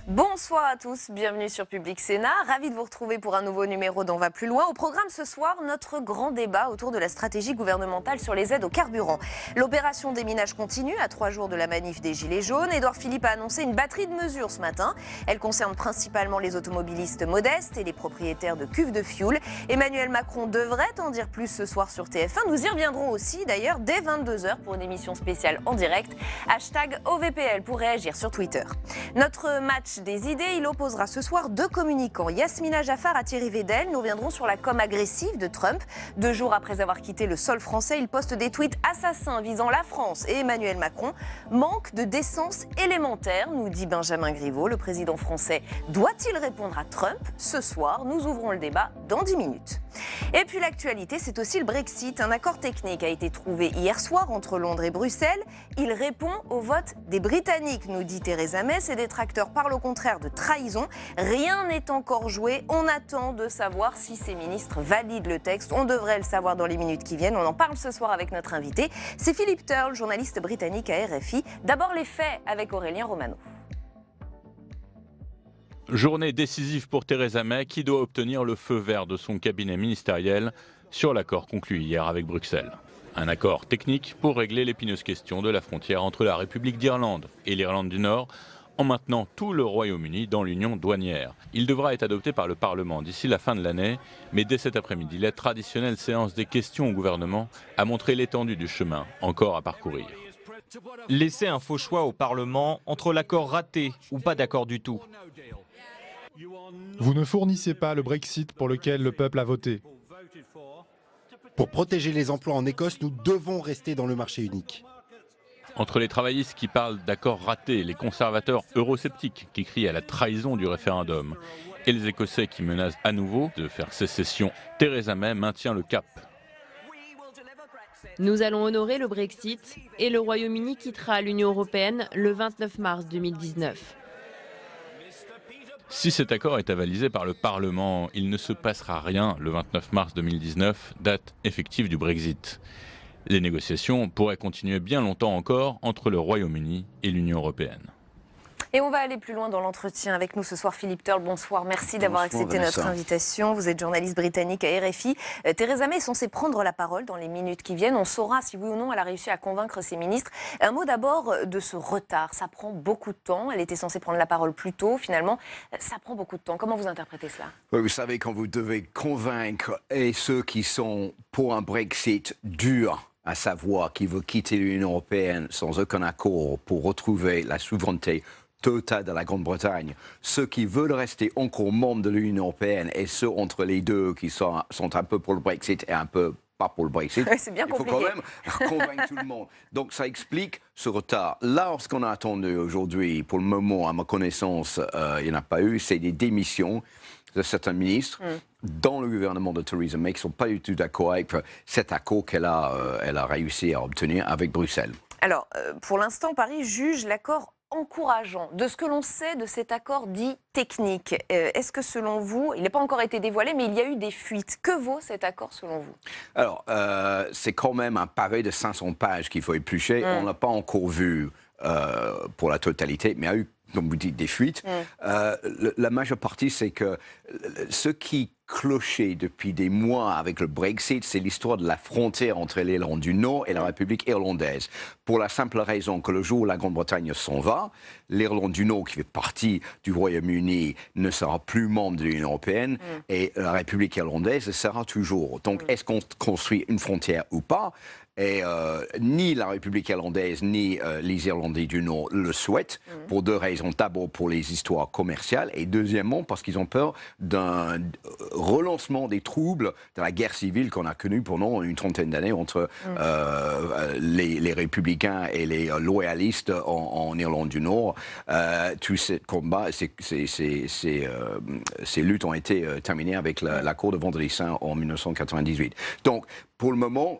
Bonsoir à tous, bienvenue sur Public Sénat. Ravi de vous retrouver pour un nouveau numéro d'On va plus loin. Au programme ce soir, notre grand débat autour de la stratégie gouvernementale sur les aides au carburant. L'opération déminage continue à 3 jours de la manif des Gilets jaunes. Édouard Philippe a annoncé une batterie de mesures ce matin. Elle concerne principalement les automobilistes modestes et les propriétaires de cuves de fioul. Emmanuel Macron devrait en dire plus ce soir sur TF1. Nous y reviendrons aussi d'ailleurs dès 22h pour une émission spéciale en direct. #OVPL pour réagir sur Twitter. Notre match des idées, il opposera ce soir deux communicants, Yasmina Jaffar à Thierry Vedel. Nous reviendrons sur la com agressive de Trump. 2 jours après avoir quitté le sol français, il poste des tweets assassins visant la France et Emmanuel Macron. Manque de décence élémentaire, nous dit Benjamin Griveaux. Le président français doit-il répondre à Trump? Ce soir, nous ouvrons le débat dans 10 minutes. Et puis l'actualité, c'est aussi le Brexit. Un accord technique a été trouvé hier soir entre Londres et Bruxelles. Il répond au vote des Britanniques, nous dit Theresa May. Ses détracteurs parlent au contraire de trahison. Rien n'est encore joué. On attend de savoir si ces ministres valident le texte. On devrait le savoir dans les minutes qui viennent. On en parle ce soir avec notre invité. C'est Philip Turle, journaliste britannique à RFI. D'abord les faits avec Aurélien Romano. Journée décisive pour Theresa May qui doit obtenir le feu vert de son cabinet ministériel sur l'accord conclu hier avec Bruxelles. Un accord technique pour régler l'épineuse question de la frontière entre la République d'Irlande et l'Irlande du Nord en maintenant tout le Royaume-Uni dans l'union douanière. Il devra être adopté par le Parlement d'ici la fin de l'année, mais dès cet après-midi, la traditionnelle séance des questions au gouvernement a montré l'étendue du chemin encore à parcourir. Laisser un faux choix au Parlement entre l'accord raté ou pas d'accord du tout. Vous ne fournissez pas le Brexit pour lequel le peuple a voté. Pour protéger les emplois en Écosse, nous devons rester dans le marché unique. Entre les travaillistes qui parlent d'accords ratés, les conservateurs eurosceptiques qui crient à la trahison du référendum et les Écossais qui menacent à nouveau de faire sécession, Theresa May maintient le cap. Nous allons honorer le Brexit et le Royaume-Uni quittera l'Union européenne le 29 mars 2019. Si cet accord est avalisé par le Parlement, il ne se passera rien le 29 mars 2019, date effective du Brexit. Les négociations pourraient continuer bien longtemps encore entre le Royaume-Uni et l'Union européenne. Et on va aller plus loin dans l'entretien avec nous ce soir. Philip Turle, bonsoir. Merci d'avoir accepté notre invitation. Vous êtes journaliste britannique à RFI. Theresa May est censée prendre la parole dans les minutes qui viennent. On saura si oui ou non elle a réussi à convaincre ses ministres. Un mot d'abord de ce retard. Ça prend beaucoup de temps. Elle était censée prendre la parole plus tôt. Finalement, ça prend beaucoup de temps. Comment vous interprétez cela? Oui, vous savez, quand vous devez convaincre et ceux qui sont pour un Brexit dur, à savoir qui veut quitter l'Union européenne sans aucun accord pour retrouver la souveraineté totale de la Grande-Bretagne, ceux qui veulent rester encore membres de l'Union européenne et ceux entre les deux qui sont un peu pour le Brexit et un peu pas pour le Brexit, ouais, c'est bien il faut quand même convaincre tout le monde. Donc ça explique ce retard. Là, ce qu'on a attendu aujourd'hui, pour le moment, à ma connaissance, il n'y en a pas eu, c'est des démissions de certains ministres dans le gouvernement de Theresa May qui ne sont pas du tout d'accord avec cet accord qu'elle a réussi à obtenir avec Bruxelles. Alors, pour l'instant, Paris juge l'accord encourageant. De ce que l'on sait de cet accord dit technique, est-ce que selon vous, il n'a pas encore été dévoilé, mais il y a eu des fuites. Que vaut cet accord selon vous? Alors, c'est quand même un pavé de 500 pages qu'il faut éplucher. On ne l'a pas encore vu pour la totalité, mais il y a eu, comme vous dites, des fuites. La majeure partie, c'est que ce qui clochait depuis des mois avec le Brexit, c'est l'histoire de la frontière entre l'Irlande du Nord et la République irlandaise. Pour la simple raison que le jour où la Grande-Bretagne s'en va, l'Irlande du Nord, qui fait partie du Royaume-Uni, ne sera plus membre de l'Union européenne et la République irlandaise le sera toujours. Donc, est-ce qu'on construit une frontière ou pas? Et ni la République irlandaise ni les Irlandais du Nord le souhaitent, pour deux raisons. D'abord pour les histoires commerciales et deuxièmement parce qu'ils ont peur d'un relancement des troubles de la guerre civile qu'on a connue pendant une trentaine d'années entre les républicains et les loyalistes en Irlande du Nord. Tous ces combats, ces luttes ont été terminées avec l'accord de Vendredi Saint en 1998. Donc, pour le moment,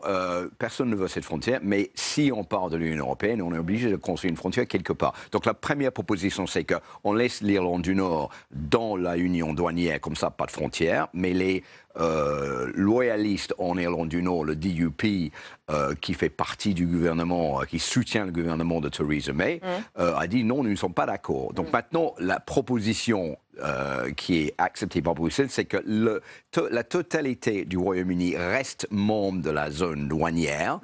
personne personne ne veut cette frontière, mais si on part de l'Union européenne, on est obligé de construire une frontière quelque part. Donc la première proposition, c'est qu'on laisse l'Irlande du Nord dans la union douanière, comme ça, pas de frontière, mais les loyalistes en Irlande du Nord, le DUP, qui fait partie du gouvernement, qui soutient le gouvernement de Theresa May, a dit non, nous ne sommes pas d'accord. Donc maintenant, la proposition qui est acceptée par Bruxelles, c'est que la totalité du Royaume-Uni reste membre de la zone douanière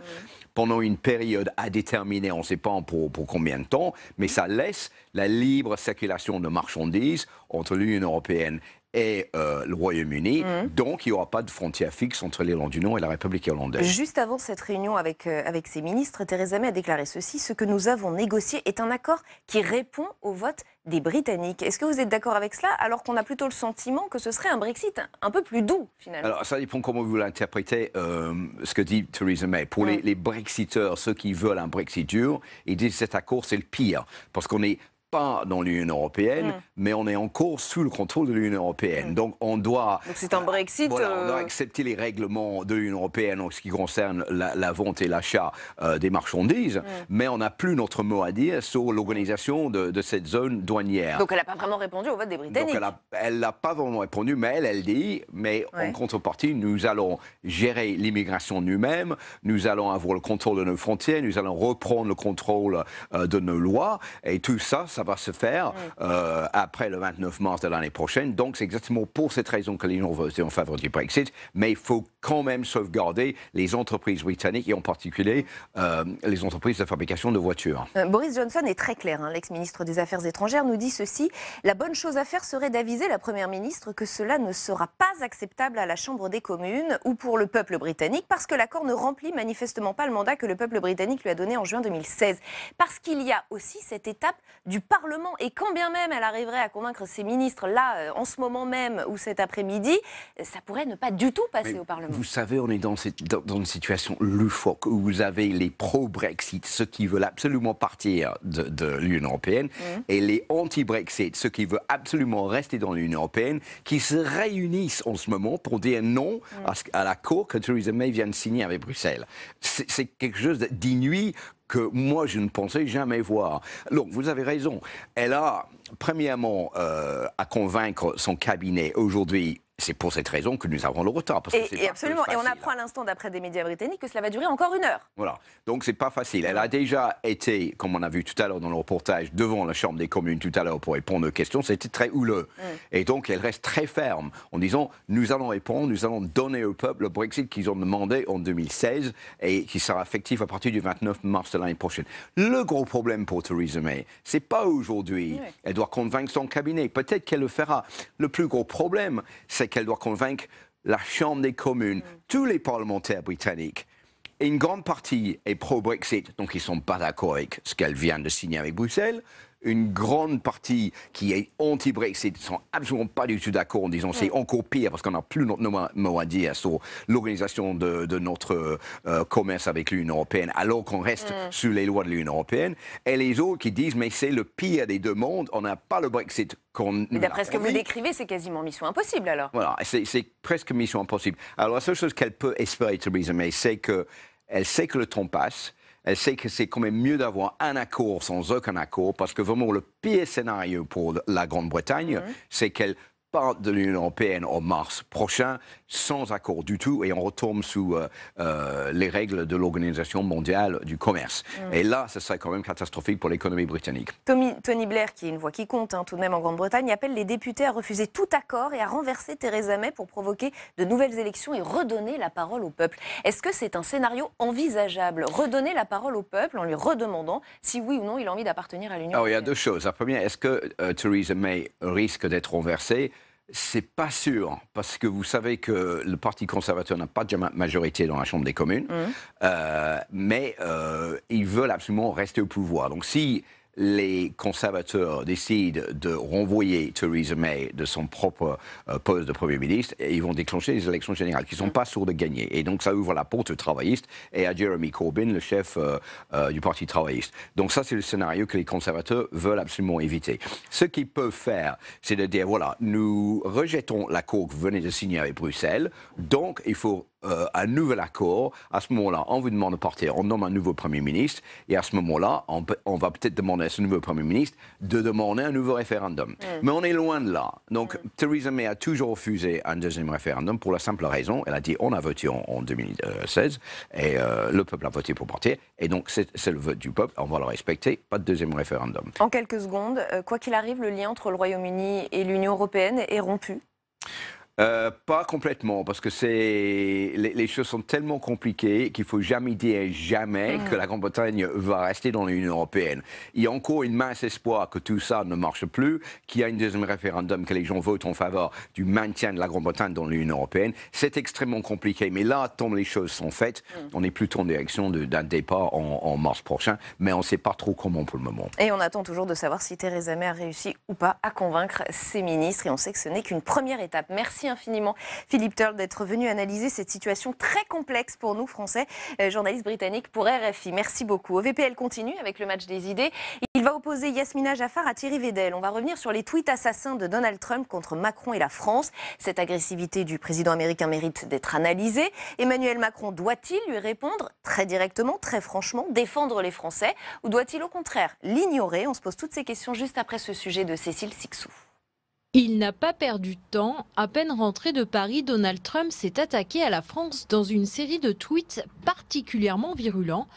pendant une période à déterminer, on ne sait pas pour combien de temps, mais ça laisse la libre circulation de marchandises entre l'Union européenne et le Royaume-Uni. Donc, il n'y aura pas de frontière fixe entre l'Irlande du Nord et la République irlandaise. Juste avant cette réunion avec ses ministres, Theresa May a déclaré ceci: ce que nous avons négocié est un accord qui répond au vote des Britanniques. Est-ce que vous êtes d'accord avec cela, alors qu'on a plutôt le sentiment que ce serait un Brexit un peu plus doux, finalement? Alors, ça dépend comment vous l'interprétez, ce que dit Theresa May. Pour les Brexiteurs, ceux qui veulent un Brexit dur, ils disent que cet accord, c'est le pire, parce qu'on n'est pas dans l'Union européenne, mais on est encore sous le contrôle de l'Union européenne. Donc on doit... Donc c'est un Brexit... Voilà, on doit accepter les règlements de l'Union européenne en ce qui concerne la vente et l'achat des marchandises, mais on n'a plus notre mot à dire sur l'organisation de cette zone douanière. Donc elle n'a pas vraiment répondu au vote des Britanniques. Donc elle n'a pas vraiment répondu, mais elle dit, mais en contrepartie, nous allons gérer l'immigration nous-mêmes, nous allons avoir le contrôle de nos frontières, nous allons reprendre le contrôle de nos lois, et tout ça, ça va se faire après le 29 mars de l'année prochaine. Donc, c'est exactement pour cette raison que l'Union est en faveur du Brexit. Mais il faut quand même sauvegarder les entreprises britanniques et en particulier les entreprises de fabrication de voitures. Boris Johnson est très clair. L'ex-ministre des Affaires étrangères nous dit ceci: la bonne chose à faire serait d'aviser la Première ministre que cela ne sera pas acceptable à la Chambre des communes ou pour le peuple britannique, parce que l'accord ne remplit manifestement pas le mandat que le peuple britannique lui a donné en juin 2016. Parce qu'il y a aussi cette étape du Parlement, et quand bien même elle arriverait à convaincre ses ministres là, en ce moment même ou cet après-midi, ça pourrait ne pas du tout passer au Parlement. Vous savez, on est dans une situation loufoque où vous avez les pro-Brexit, ceux qui veulent absolument partir de l'Union européenne, et les anti-Brexit, ceux qui veulent absolument rester dans l'Union européenne, qui se réunissent en ce moment pour dire non à l'accord que Theresa May vient de signer avec Bruxelles. C'est quelque chose d'inouï que moi, je ne pensais jamais voir. Donc, vous avez raison. Elle a, premièrement, à convaincre son cabinet aujourd'hui. C'est pour cette raison que nous avons le retard. Parce que et absolument. Et on apprend à l'instant, d'après des médias britanniques, que cela va durer encore 1 heure. Voilà. Donc, c'est pas facile. Elle a déjà été, comme on a vu tout à l'heure dans le reportage, devant la Chambre des communes tout à l'heure pour répondre aux questions. C'était très houleux. Et donc, elle reste très ferme en disant, nous allons répondre, nous allons donner au peuple le Brexit qu'ils ont demandé en 2016 et qui sera effectif à partir du 29 mars de l'année prochaine. Le gros problème pour Theresa May, c'est pas aujourd'hui. Elle doit convaincre son cabinet. Peut-être qu'elle le fera. Le plus gros problème, c'est qu'elle doit convaincre la Chambre des communes, tous les parlementaires britanniques. Et une grande partie est pro-Brexit, donc ils ne sont pas d'accord avec ce qu'elle vient de signer avec Bruxelles. Une grande partie qui est anti-Brexit ne sont absolument pas du tout d'accord en disant c'est encore pire parce qu'on n'a plus notre mot à dire sur l'organisation de notre commerce avec l'Union européenne alors qu'on reste sous les lois de l'Union européenne. Et les autres qui disent mais c'est le pire des deux mondes, on n'a pas le Brexit qu'on... D'après ce que vous décrivez, c'est quasiment mission impossible alors. Voilà, c'est presque mission impossible. Alors la seule chose qu'elle peut espérer, Theresa May, c'est qu'elle sait que le temps passe. Elle sait que c'est quand même mieux d'avoir un accord sans aucun accord, parce que vraiment le pire scénario pour la Grande-Bretagne, c'est qu'elle part de l'Union européenne en mars prochain, sans accord du tout, et on retombe sous les règles de l'Organisation mondiale du commerce. Et là, ce serait quand même catastrophique pour l'économie britannique. Tony Blair, qui est une voix qui compte tout de même en Grande-Bretagne, appelle les députés à refuser tout accord et à renverser Theresa May pour provoquer de nouvelles élections et redonner la parole au peuple. Est-ce que c'est un scénario envisageable? Redonner la parole au peuple en lui redemandant si oui ou non il a envie d'appartenir à l'Union européenne? Il y a deux choses. La première, est-ce que Theresa May risque d'être renversée? C'est pas sûr, parce que vous savez que le Parti conservateur n'a pas de majorité dans la Chambre des communes, mais ils veulent absolument rester au pouvoir. Donc si les conservateurs décident de renvoyer Theresa May de son propre poste de Premier ministre, ils vont déclencher les élections générales qui ne sont pas sûrs de gagner. Et donc ça ouvre la porte aux travaillistes et à Jeremy Corbyn, le chef du Parti travailliste. Donc ça, c'est le scénario que les conservateurs veulent absolument éviter. Ce qu'ils peuvent faire, c'est de dire, voilà, nous rejetons l'accord que vous venez de signer avec Bruxelles, donc il faut un nouvel accord, à ce moment-là, on vous demande de partir, on nomme un nouveau Premier ministre, et à ce moment-là, on va peut-être demander à ce nouveau Premier ministre de demander un nouveau référendum. Mais on est loin de là. Donc, Theresa May a toujours refusé un deuxième référendum pour la simple raison, elle a dit on a voté en 2016, et le peuple a voté pour partir, et donc c'est le vote du peuple, on va le respecter, pas de deuxième référendum. En quelques secondes, quoi qu'il arrive, le lien entre le Royaume-Uni et l'Union européenne est rompu? Pas complètement, parce que les choses sont tellement compliquées qu'il ne faut jamais dire jamais que la Grande-Bretagne va rester dans l'Union européenne. Il y a encore une mince espoir que tout ça ne marche plus, qu'il y a un deuxième référendum, que les gens votent en faveur du maintien de la Grande-Bretagne dans l'Union européenne. C'est extrêmement compliqué, mais là, tant les choses sont faites, on est plutôt en direction d'un départ en mars prochain, mais on ne sait pas trop comment pour le moment. Et on attend toujours de savoir si Theresa May a réussi ou pas à convaincre ses ministres, et on sait que ce n'est qu'une première étape. Merci infiniment Philippe Turle d'être venu analyser cette situation très complexe pour nous Français, journaliste britannique pour RFI. Merci beaucoup. OVPL continue avec le match des idées. Il va opposer Yasmina Jaffar à Thierry Védel. On va revenir sur les tweets assassins de Donald Trump contre Macron et la France. Cette agressivité du président américain mérite d'être analysée. Emmanuel Macron doit-il lui répondre très directement, très franchement, défendre les Français, ou doit-il au contraire l'ignorer? On se pose toutes ces questions juste après ce sujet de Cécile Sixou. Il n'a pas perdu de temps. À peine rentré de Paris, Donald Trump s'est attaqué à la France dans une série de tweets particulièrement virulents.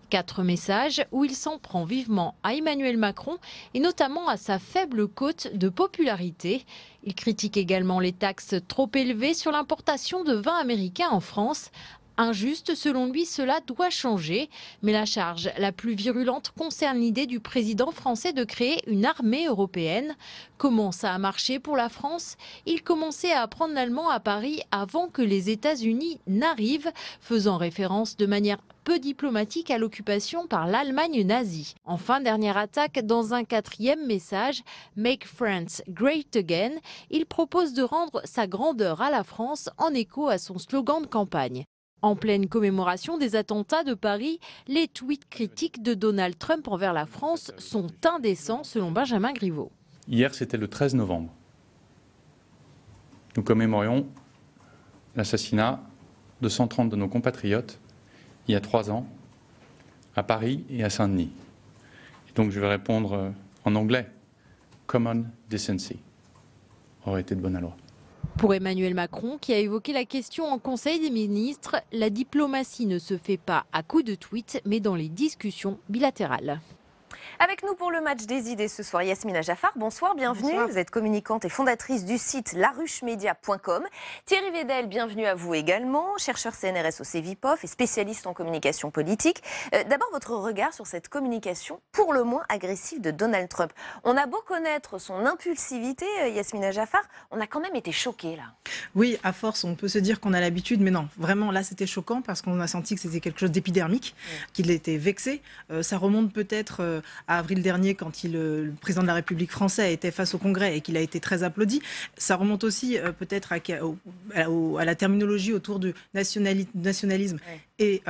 4 messages où il s'en prend vivement à Emmanuel Macron et notamment à sa faible cote de popularité. Il critique également les taxes trop élevées sur l'importation de vin américain en France. Injuste, selon lui, cela doit changer. Mais la charge la plus virulente concerne l'idée du président français de créer une armée européenne. Comment ça a marché pour la France? Il commençait à apprendre l'allemand à Paris avant que les États-Unis n'arrivent, faisant référence de manière peu diplomatique à l'occupation par l'Allemagne nazie. Enfin, dernière attaque, dans un 4e message, « Make France Great Again », il propose de rendre sa grandeur à la France en écho à son slogan de campagne. En pleine commémoration des attentats de Paris, les tweets critiques de Donald Trump envers la France sont indécents selon Benjamin Griveaux. Hier, c'était le 13 novembre. Nous commémorions l'assassinat de 130 de nos compatriotes il y a 3 ans, à Paris et à Saint-Denis. Et donc je vais répondre en anglais. Common decency aurait été de bon aloi. Pour Emmanuel Macron, qui a évoqué la question en Conseil des ministres, la diplomatie ne se fait pas à coups de tweets, mais dans les discussions bilatérales. Avec nous pour le match des idées ce soir, Yasmina Jaffar. Bonsoir, bienvenue. Bonsoir. Vous êtes communicante et fondatrice du site laruchemedia.com. Thierry Védel, bienvenue à vous également, chercheur CNRS au CEVIPOF et spécialiste en communication politique. D'abord, votre regard sur cette communication pour le moins agressive de Donald Trump. On a beau connaître son impulsivité, Yasmina Jaffar, on a quand même été choqués là. Oui, à force, on peut se dire qu'on a l'habitude, mais non, vraiment là c'était choquant parce qu'on a senti que c'était quelque chose d'épidermique, qu'il était vexé. Ça remonte peut-être à avril dernier quand le président de la République français était face au Congrès et qu'il a été très applaudi. Ça remonte aussi peut-être à la terminologie autour du nationalisme et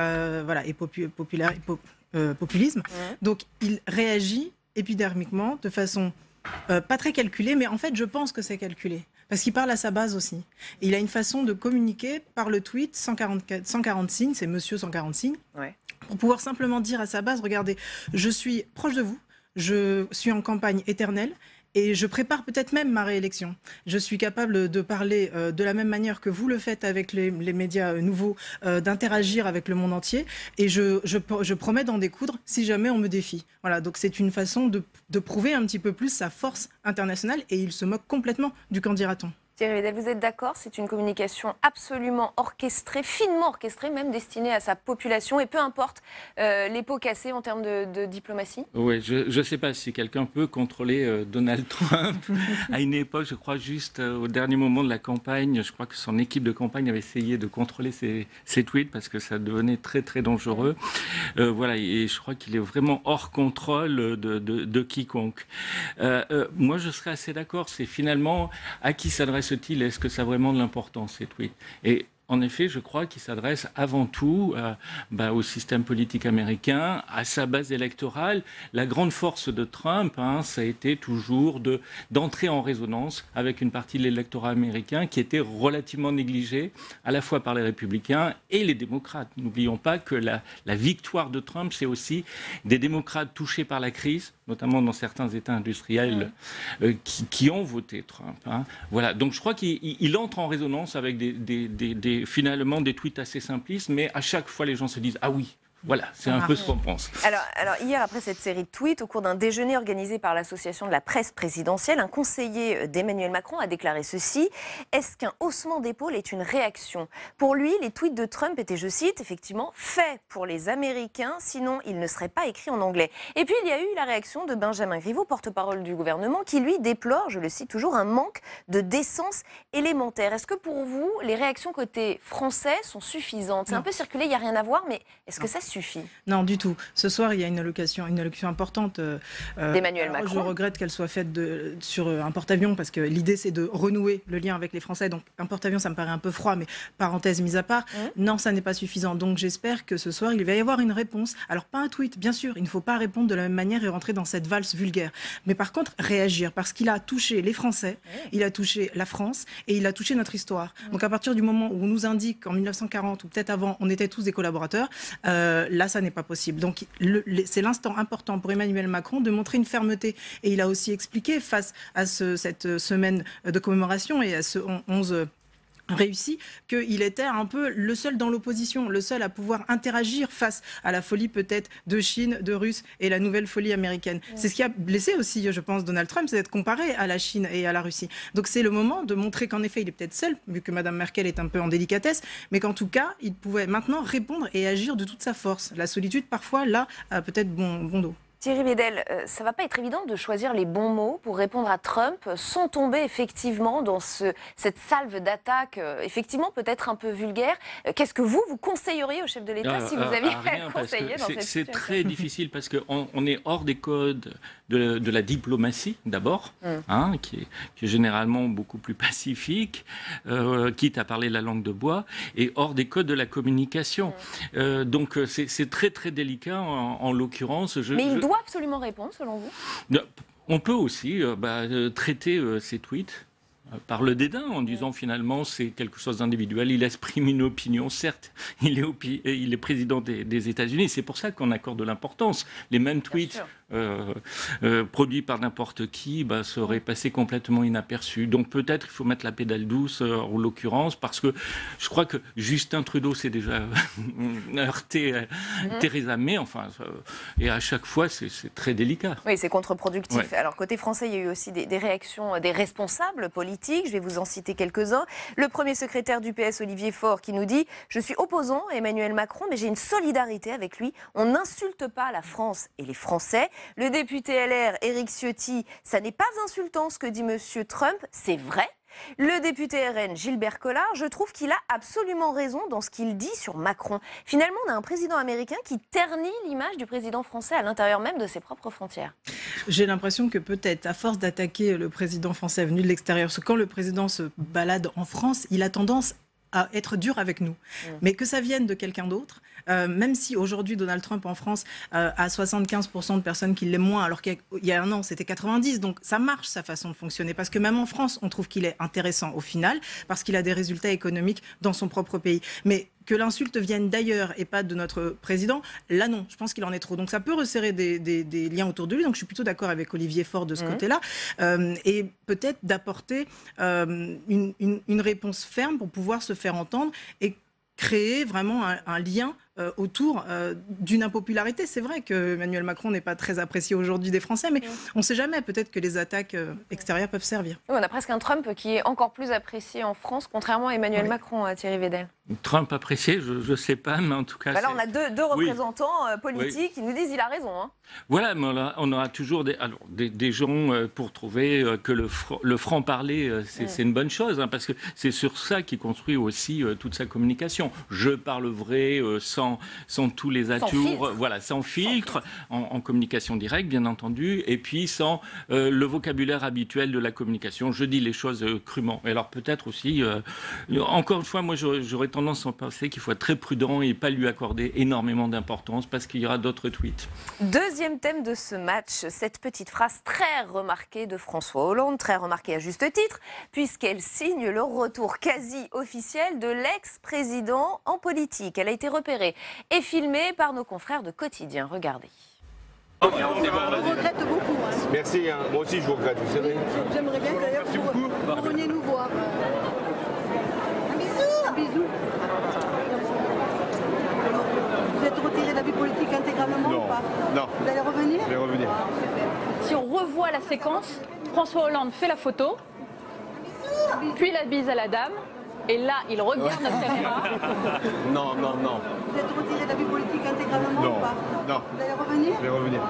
populisme. Donc il réagit épidermiquement de façon pas très calculée, mais en fait je pense que c'est calculé. Parce qu'il parle à sa base aussi. Et il a une façon de communiquer par le tweet 140 signes, c'est monsieur 140 signes, pour pouvoir simplement dire à sa base, regardez, je suis proche de vous, je suis en campagne éternelle, et je prépare peut-être même ma réélection. Je suis capable de parler de la même manière que vous le faites avec les médias nouveaux, d'interagir avec le monde entier. Et je promets d'en découdre si jamais on me défie. Voilà, donc c'est une façon de prouver un petit peu plus sa force internationale. Et il se moque complètement du qu'en dira-t-on. Thierry Védel, vous êtes d'accord? C'est une communication absolument orchestrée, finement orchestrée, même destinée à sa population. Et peu importe les pots cassés en termes de diplomatie. Oui, je ne sais pas si quelqu'un peut contrôler Donald Trump. À une époque, je crois juste au dernier moment de la campagne, je crois que son équipe de campagne avait essayé de contrôler ses tweets parce que ça devenait très très dangereux. Voilà, et je crois qu'il est vraiment hors contrôle de quiconque. Moi, je serais assez d'accord. C'est finalement à qui s'adresse-t-il? Est-ce que ça a vraiment de l'importance, ces tweets? Et En effet, je crois qu'il s'adresse avant tout au système politique américain, à sa base électorale. La grande force de Trump, ça a été toujours d'entrer en résonance avec une partie de l'électorat américain qui était relativement négligée, à la fois par les républicains et les démocrates. N'oublions pas que la victoire de Trump, c'est aussi des démocrates touchés par la crise, notamment dans certains États industriels qui ont voté Trump. Voilà. Donc je crois qu'il entre en résonance avec finalement des tweets assez simplistes, mais à chaque fois les gens se disent « Ah oui ». Voilà, c'est un peu ce qu'on pense. Alors, hier, après cette série de tweets, au cours d'un déjeuner organisé par l'Association de la presse présidentielle, un conseiller d'Emmanuel Macron a déclaré ceci. Est-ce qu'un haussement d'épaule est une réaction ? Pour lui, les tweets de Trump étaient, je cite, effectivement, faits pour les Américains, sinon ils ne seraient pas écrits en anglais. Et puis, il y a eu la réaction de Benjamin Griveaux, porte-parole du gouvernement, qui, lui, déplore, je le cite toujours, un manque de décence élémentaire. Est-ce que pour vous, les réactions côté français sont suffisantes ? C'est un peu circulé, il n'y a rien à voir, mais est-ce que ça suffit ? Non, du tout. Ce soir, il y a une allocution importante d'Emmanuel Macron. Je regrette qu'elle soit faite sur un porte-avions parce que l'idée, c'est de renouer le lien avec les Français. Donc, un porte-avions, ça me paraît un peu froid, mais parenthèse mise à part, non, ça n'est pas suffisant. Donc, j'espère que ce soir, il va y avoir une réponse. Alors, pas un tweet, bien sûr, il ne faut pas répondre de la même manière et rentrer dans cette valse vulgaire. Mais par contre, réagir, parce qu'il a touché les Français, il a touché la France et il a touché notre histoire. Donc, à partir du moment où on nous indique qu'en 1940 ou peut-être avant, on était tous des collaborateurs, là, ça n'est pas possible. Donc, c'est l'instant important pour Emmanuel Macron de montrer une fermeté. Et il a aussi expliqué, face à cette semaine de commémoration et à ce 11 réussi, qu'il était un peu le seul dans l'opposition, le seul à pouvoir interagir face à la folie peut-être de Chine, de Russes et la nouvelle folie américaine. C'est ce qui a blessé aussi, je pense, Donald Trump, c'est d'être comparé à la Chine et à la Russie. Donc c'est le moment de montrer qu'en effet, il est peut-être seul, vu que Mme Merkel est un peu en délicatesse, mais qu'en tout cas, il pouvait maintenant répondre et agir de toute sa force. La solitude, parfois, là, a peut-être bon dos. Thierry Védel, ça ne va pas être évident de choisir les bons mots pour répondre à Trump sans tomber effectivement dans cette salve d'attaques, effectivement peut-être un peu vulgaire. Qu'est-ce que vous conseilleriez au chef de l'État si vous aviez à conseiller dans cette situation ? C'est très difficile parce qu'on est hors des codes de la diplomatie d'abord, qui est généralement beaucoup plus pacifique, quitte à parler la langue de bois, et hors des codes de la communication. Donc c'est très très délicat en l'occurrence. Mais il doit absolument répondre, selon vous ? On peut aussi traiter ces tweets par le dédain, en disant finalement c'est quelque chose d'individuel, il exprime une opinion, certes, il est président des États-Unis, c'est pour ça qu'on accorde de l'importance. Les mêmes tweets produits par n'importe qui seraient passés complètement inaperçus. Donc peut-être il faut mettre la pédale douce en l'occurrence, parce que je crois que Justin Trudeau s'est déjà heurté Theresa May, et à chaque fois c'est très délicat. Oui, c'est contre-productif. Ouais. Alors côté français, il y a eu aussi des réactions des responsables politiques. Je vais vous en citer quelques-uns. Le premier secrétaire du PS, Olivier Faure, qui nous dit « Je suis opposant à Emmanuel Macron, mais j'ai une solidarité avec lui. On n'insulte pas la France et les Français. » Le député LR, Éric Ciotti, « Ça n'est pas insultant ce que dit M. Trump, c'est vrai. » Le député RN, Gilbert Collard, je trouve qu'il a absolument raison dans ce qu'il dit sur Macron. Finalement, on a un président américain qui ternit l'image du président français à l'intérieur même de ses propres frontières. J'ai l'impression que peut-être, à force d'attaquer le président français venu de l'extérieur, parce que quand le président se balade en France, il a tendance à être dur avec nous. Mais que ça vienne de quelqu'un d'autre, même si aujourd'hui Donald Trump en France a 75% de personnes qui l'aiment moins, alors qu'il y a un an c'était 90%, donc ça marche sa façon de fonctionner, parce que même en France on trouve qu'il est intéressant au final, parce qu'il a des résultats économiques dans son propre pays. Mais que l'insulte vienne d'ailleurs et pas de notre président, là non, je pense qu'il en est trop. Donc ça peut resserrer des liens autour de lui, donc je suis plutôt d'accord avec Olivier Faure de ce côté-là, et peut-être d'apporter une réponse ferme pour pouvoir se faire entendre et créer vraiment un lien autour d'une impopularité. C'est vrai que Emmanuel Macron n'est pas très apprécié aujourd'hui des Français, mais on ne sait jamais, peut-être que les attaques extérieures peuvent servir. Oui, on a presque un Trump qui est encore plus apprécié en France, contrairement à Emmanuel Macron, Thierry Védel. Trump apprécié, je ne sais pas, mais en tout cas... Là, on a deux représentants politiques qui nous disent « il a raison ». Voilà, mais on aura toujours des gens pour trouver que le franc-parler, c'est une bonne chose, parce que c'est sur ça qu'il construit aussi toute sa communication. Je parle vrai, sans sans tous les atours, voilà, sans filtre, en communication directe, bien entendu, et puis sans le vocabulaire habituel de la communication. Je dis les choses crûment. Et alors peut-être aussi, encore une fois, moi j'aurais tendance à penser qu'il faut être très prudent et pas lui accorder énormément d'importance parce qu'il y aura d'autres tweets. Deuxième thème de ce match, cette petite phrase très remarquée de François Hollande, très remarquée à juste titre, puisqu'elle signe le retour quasi officiel de l'ex-président en politique. Elle a été repérée et filmée par nos confrères de Quotidien. Regardez. On regrette beaucoup. Hein. Merci, hein. Moi aussi je vous regrette, vous savez. J'aimerais bien d'ailleurs que vous veniez nous voir. Un bisou. Un bisou. Vous êtes retiré de la vie politique intégralement ou pas? Non. Vous allez revenir? Je vais revenir. Si on revoit la séquence, François Hollande fait la photo, puis la bise à la dame, et là, il regarde notre caméra. Non. Vous êtes retiré de la vie politique intégralement ou pas? Non. Vous allez revenir? Je vais revenir.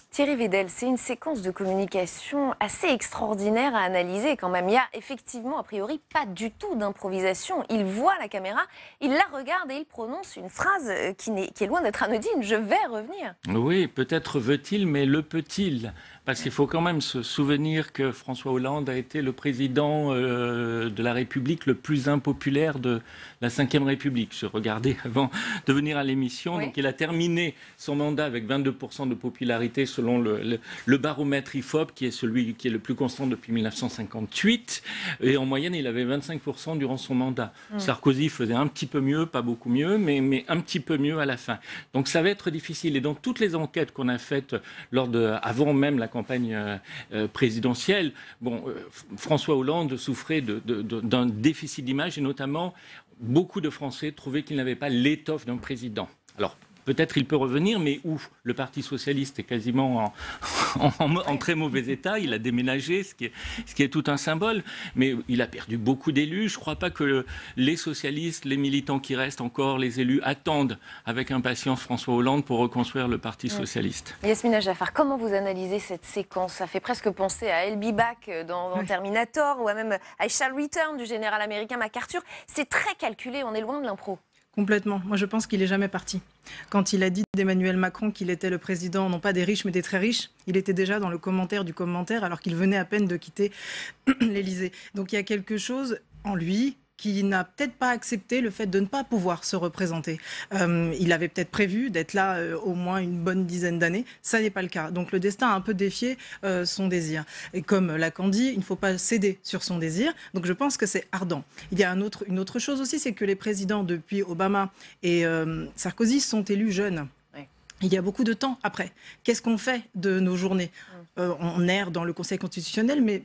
Thierry Vidal, c'est une séquence de communication assez extraordinaire à analyser quand même. Il y a effectivement, a priori, pas du tout d'improvisation. Il voit la caméra, il la regarde et il prononce une phrase qui est loin d'être anodine. Je vais revenir. Oui, peut-être veut-il, mais le peut-il? Parce qu'il faut quand même se souvenir que François Hollande a été le président de la République le plus impopulaire de la Ve République. Je regardais avant de venir à l'émission. Oui. Donc il a terminé son mandat avec 22% de popularité selon le baromètre IFOP, qui est celui qui est le plus constant depuis 1958. Et en moyenne, il avait 25% durant son mandat. Sarkozy faisait un petit peu mieux, pas beaucoup mieux, mais un petit peu mieux à la fin. Donc ça va être difficile. Et dans toutes les enquêtes qu'on a faites avant même la campagne présidentielle, François Hollande souffrait d'un déficit d'image et notamment beaucoup de Français trouvaient qu'il n'avait pas l'étoffe d'un président. Alors peut-être il peut revenir, mais où le Parti socialiste est quasiment en très mauvais état. Il a déménagé, ce qui est tout un symbole. Mais il a perdu beaucoup d'élus. Je ne crois pas que les socialistes, les militants qui restent encore, les élus, attendent avec impatience François Hollande pour reconstruire le Parti socialiste. Yasmina Jaffar, comment vous analysez cette séquence? Ça fait presque penser à I'll be back dans Terminator ou à même I shall return du général américain MacArthur. C'est très calculé, on est loin de l'impro. Complètement. Moi, je pense qu'il n'est jamais parti. Quand il a dit d'Emmanuel Macron qu'il était le président, non pas des riches, mais des très riches, il était déjà dans le commentaire du commentaire, alors qu'il venait à peine de quitter l'Élysée. Donc il y a quelque chose en lui qui n'a peut-être pas accepté le fait de ne pas pouvoir se représenter. Il avait peut-être prévu d'être là au moins une bonne dizaine d'années. Ça n'est pas le cas. Donc le destin a un peu défié son désir. Et comme Lacan dit, il ne faut pas céder sur son désir. Donc je pense que c'est ardent. Il y a une autre chose aussi, c'est que les présidents depuis Obama et Sarkozy sont élus jeunes. Il y a beaucoup de temps après. Qu'est-ce qu'on fait de nos journées? On erre dans le Conseil constitutionnel, mais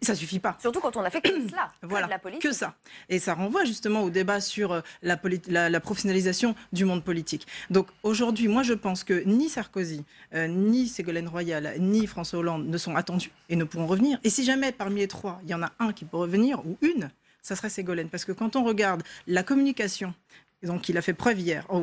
ça suffit pas. Surtout quand on a fait que cela, voilà, de la politique. Que ça. Et ça renvoie justement au débat sur la professionnalisation du monde politique. Donc aujourd'hui, moi je pense que ni Sarkozy, ni Ségolène Royal, ni François Hollande ne sont attendus et ne pourront revenir. Et si jamais parmi les trois, il y en a un qui peut revenir, ou une, ça serait Ségolène. Parce que quand on regarde la communication, donc il a fait preuve hier, en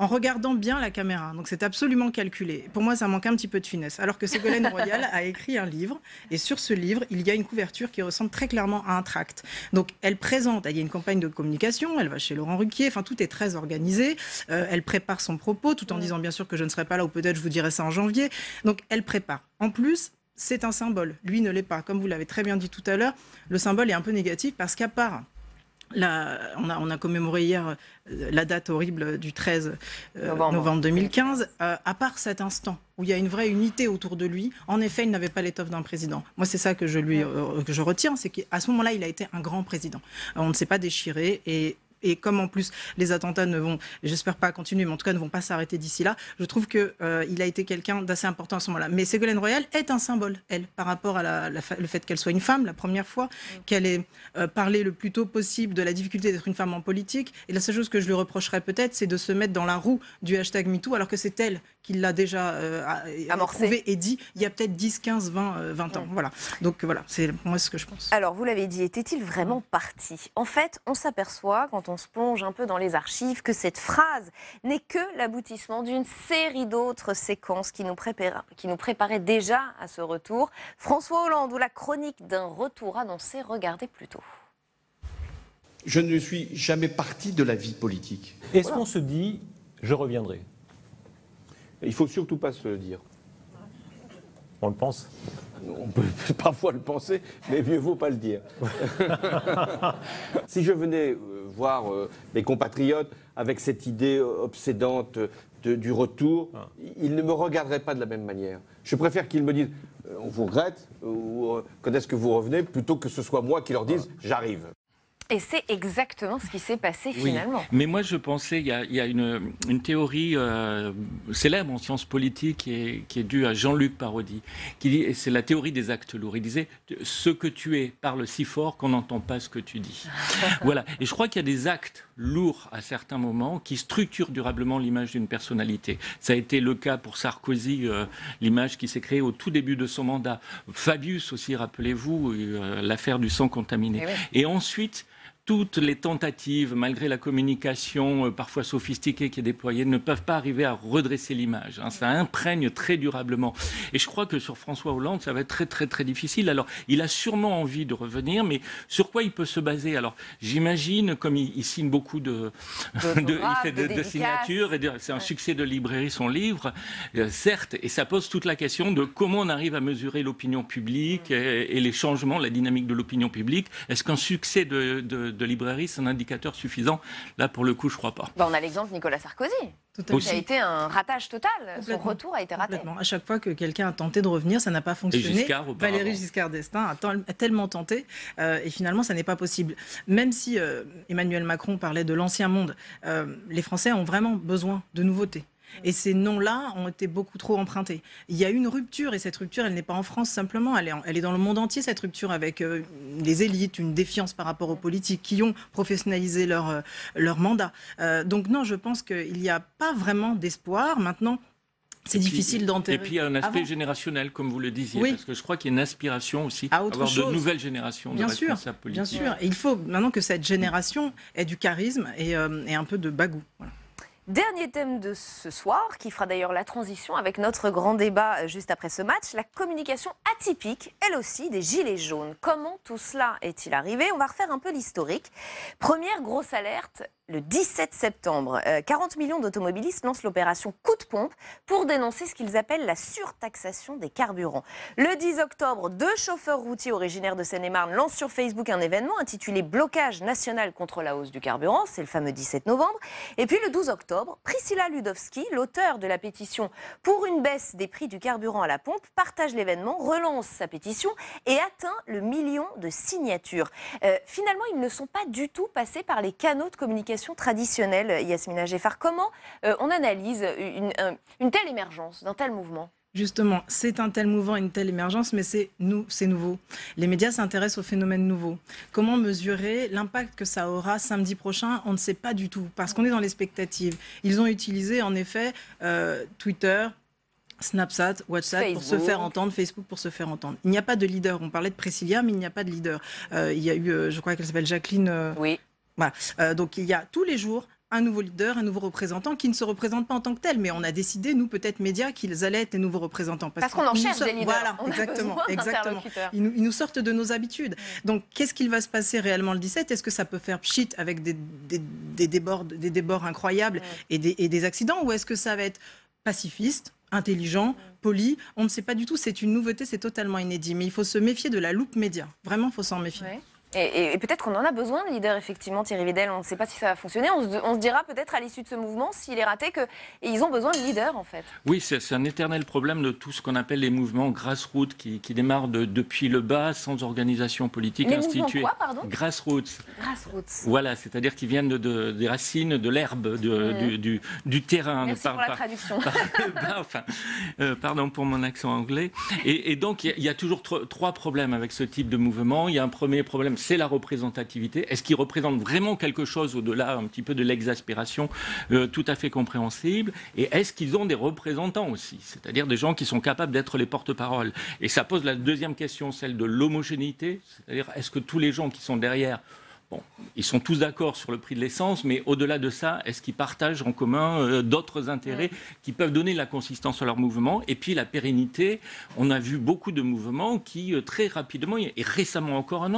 regardant bien la caméra. Donc c'est absolument calculé. Pour moi, ça manque un petit peu de finesse. Alors que Ségolène Royal a écrit un livre, et sur ce livre, il y a une couverture qui ressemble très clairement à un tract. Donc elle présente, il y a une campagne de communication, elle va chez Laurent Ruquier, enfin tout est très organisé. Elle prépare son propos, tout en disant bien sûr que je ne serai pas là, ou peut-être je vous dirai ça en janvier. Donc elle prépare. En plus, c'est un symbole. Lui ne l'est pas. Comme vous l'avez très bien dit tout à l'heure, le symbole est un peu négatif parce qu'à part... on a commémoré hier la date horrible du 13 novembre 2015. À part cet instant où il y a une vraie unité autour de lui, en effet, il n'avait pas l'étoffe d'un président. Moi, c'est ça que je retiens, c'est qu'à ce moment-là, il a été un grand président. On ne s'est pas déchiré et comme en plus les attentats ne vont, j'espère pas continuer, mais en tout cas ne vont pas s'arrêter d'ici là, je trouve qu'il a été quelqu'un d'assez important à ce moment-là. Mais Ségolène Royal est un symbole, elle, par rapport à le fait qu'elle soit une femme, la première fois, qu'elle ait parlé le plus tôt possible de la difficulté d'être une femme en politique. Et la seule chose que je lui reprocherais peut-être, c'est de se mettre dans la roue du hashtag MeToo, alors que c'est elle qui l'a déjà amorcé et dit il y a peut-être 10, 15, 20 ans. Voilà. Donc voilà, c'est moi ce que je pense. Alors, vous l'avez dit, était-il vraiment parti? En fait, on s'aperçoit, quand on se plonge un peu dans les archives, que cette phrase n'est que l'aboutissement d'une série d'autres séquences qui nous préparaient déjà à ce retour. François Hollande ou la chronique d'un retour annoncé, regardez plutôt. Je ne suis jamais parti de la vie politique. Est-ce qu'on se dit « je reviendrai » ? Il ne faut surtout pas se le dire. On le pense ? On peut parfois le penser, mais mieux vaut pas le dire. Si je venais voir mes compatriotes avec cette idée obsédante du retour, ils ne me regarderaient pas de la même manière. Je préfère qu'ils me disent « on vous regrette » ou « quand est-ce que vous revenez ?» plutôt que ce soit moi qui leur dise « j'arrive ». Et c'est exactement ce qui s'est passé finalement. Mais moi je pensais, il y a une théorie célèbre en sciences politiques qui est due à Jean-Luc Parodi, qui dit, et c'est la théorie des actes lourds, il disait « ce que tu es parle si fort qu'on n'entend pas ce que tu dis ». Voilà, et je crois qu'il y a des actes lourds à certains moments qui structurent durablement l'image d'une personnalité. Ça a été le cas pour Sarkozy, l'image qui s'est créée au tout début de son mandat. Fabius aussi, rappelez-vous, l'affaire du sang contaminé. Et ensuite, toutes les tentatives, malgré la communication parfois sophistiquée qui est déployée, ne peuvent pas arriver à redresser l'image. Ça imprègne très durablement. Et je crois que sur François Hollande, ça va être très très très difficile. Alors, il a sûrement envie de revenir, mais sur quoi il peut se baser? Alors, j'imagine, comme il signe beaucoup de signatures, et c'est un succès de librairie son livre, certes, et ça pose toute la question de comment on arrive à mesurer l'opinion publique et les changements, la dynamique de l'opinion publique. Est-ce qu'un succès de librairie, c'est un indicateur suffisant? Là, pour le coup, je ne crois pas. On a l'exemple Nicolas Sarkozy. Ça a été un ratage total. Son retour a été raté. À chaque fois que quelqu'un a tenté de revenir, ça n'a pas fonctionné. Valéry Giscard d'Estaing a tellement tenté et finalement, ça n'est pas possible. Même si Emmanuel Macron parlait de l'ancien monde, les Français ont vraiment besoin de nouveautés. Et ces noms-là ont été beaucoup trop empruntés. Il y a une rupture, et cette rupture, elle n'est pas en France simplement, elle est dans le monde entier, cette rupture, avec les élites, une défiance par rapport aux politiques qui ont professionnalisé leur mandat. Donc non, je pense qu'il n'y a pas vraiment d'espoir. Maintenant, c'est difficile d'enterrer. Et puis il y a un aspect générationnel, comme vous le disiez, parce que je crois qu'il y a une aspiration aussi à avoir de nouvelles générations de responsables politiques. Bien sûr, et il faut maintenant que cette génération ait du charisme et un peu de bagou. Voilà. Dernier thème de ce soir, qui fera d'ailleurs la transition avec notre grand débat juste après ce match, la communication atypique, elle aussi, des gilets jaunes. Comment tout cela est-il arrivé? On va refaire un peu l'historique. Première grosse alerte, le 17 septembre, 40 millions d'automobilistes lancent l'opération Coup de pompe pour dénoncer ce qu'ils appellent la surtaxation des carburants. Le 10 octobre, 2 chauffeurs routiers originaires de Seine-et-Marne lancent sur Facebook un événement intitulé « Blocage national contre la hausse du carburant ». C'est le fameux 17 novembre. Et puis le 12 octobre, Priscilla Ludowski, l'auteur de la pétition pour une baisse des prix du carburant à la pompe, partage l'événement, relance sa pétition et atteint le 1 million de signatures. Finalement, ils ne sont pas du tout passés par les canaux de communication traditionnelle, Yasmina Geffar. Comment on analyse une telle émergence d'un tel mouvement? Justement, c'est un tel mouvement, une telle émergence, mais c'est nouveau. Les médias s'intéressent aux phénomènes nouveaux. Comment mesurer l'impact que ça aura samedi prochain? On ne sait pas du tout, parce qu'on est dans l'expectative. Ils ont utilisé, en effet, Twitter, Snapchat, WhatsApp Facebook, pour se faire entendre, Facebook pour se faire entendre. Il n'y a pas de leader. On parlait de Priscilla, mais il n'y a pas de leader. Il y a eu, je crois qu'elle s'appelle Jacqueline... Oui. Voilà. Donc il y a tous les jours un nouveau leader, un nouveau représentant qui ne se représente pas en tant que tel, mais on a décidé, nous, peut-être médias, qu'ils allaient être des nouveaux représentants. Parce qu'on en cherche des leaders. Voilà, exactement. Ils nous sortent de nos habitudes. Donc, qu'est-ce qu'il va se passer réellement le 17? Est-ce que ça peut faire pchit avec des débords incroyables et des accidents, ou est-ce que ça va être pacifiste, intelligent, poli? On ne sait pas du tout. C'est une nouveauté, c'est totalement inédit. Mais il faut se méfier de la loupe média. Vraiment, il faut s'en méfier. Ouais. Et peut-être qu'on en a besoin de leader, effectivement, Thierry Vidal. On ne sait pas si ça va fonctionner. On se dira peut-être à l'issue de ce mouvement, s'il est raté, qu'ils ont besoin de leader, en fait. Oui, c'est un éternel problème de tout ce qu'on appelle les mouvements grassroots qui démarrent depuis le bas, sans organisation politique instituée. Les mouvements quoi, pardon? Grassroots. Grassroots. Voilà, c'est-à-dire qu'ils viennent des racines, de l'herbe, du terrain. Merci pour la traduction. Pardon pour mon accent anglais. Et donc, il y a toujours 3 problèmes avec ce type de mouvement. Il y a un premier problème, c'est la représentativité. Est-ce qu'ils représentent vraiment quelque chose au-delà un petit peu de l'exaspération tout à fait compréhensible? Et est-ce qu'ils ont des représentants aussi? C'est-à-dire des gens qui sont capables d'être les porte-paroles. Et ça pose la deuxième question, celle de l'homogénéité. C'est-à-dire, est-ce que tous les gens qui sont derrière Bon, ils sont tous d'accord sur le prix de l'essence, mais au-delà de ça, est-ce qu'ils partagent en commun d'autres intérêts qui peuvent donner la consistance à leur mouvement? Et puis la pérennité, on a vu beaucoup de mouvements qui très rapidement, et récemment encore un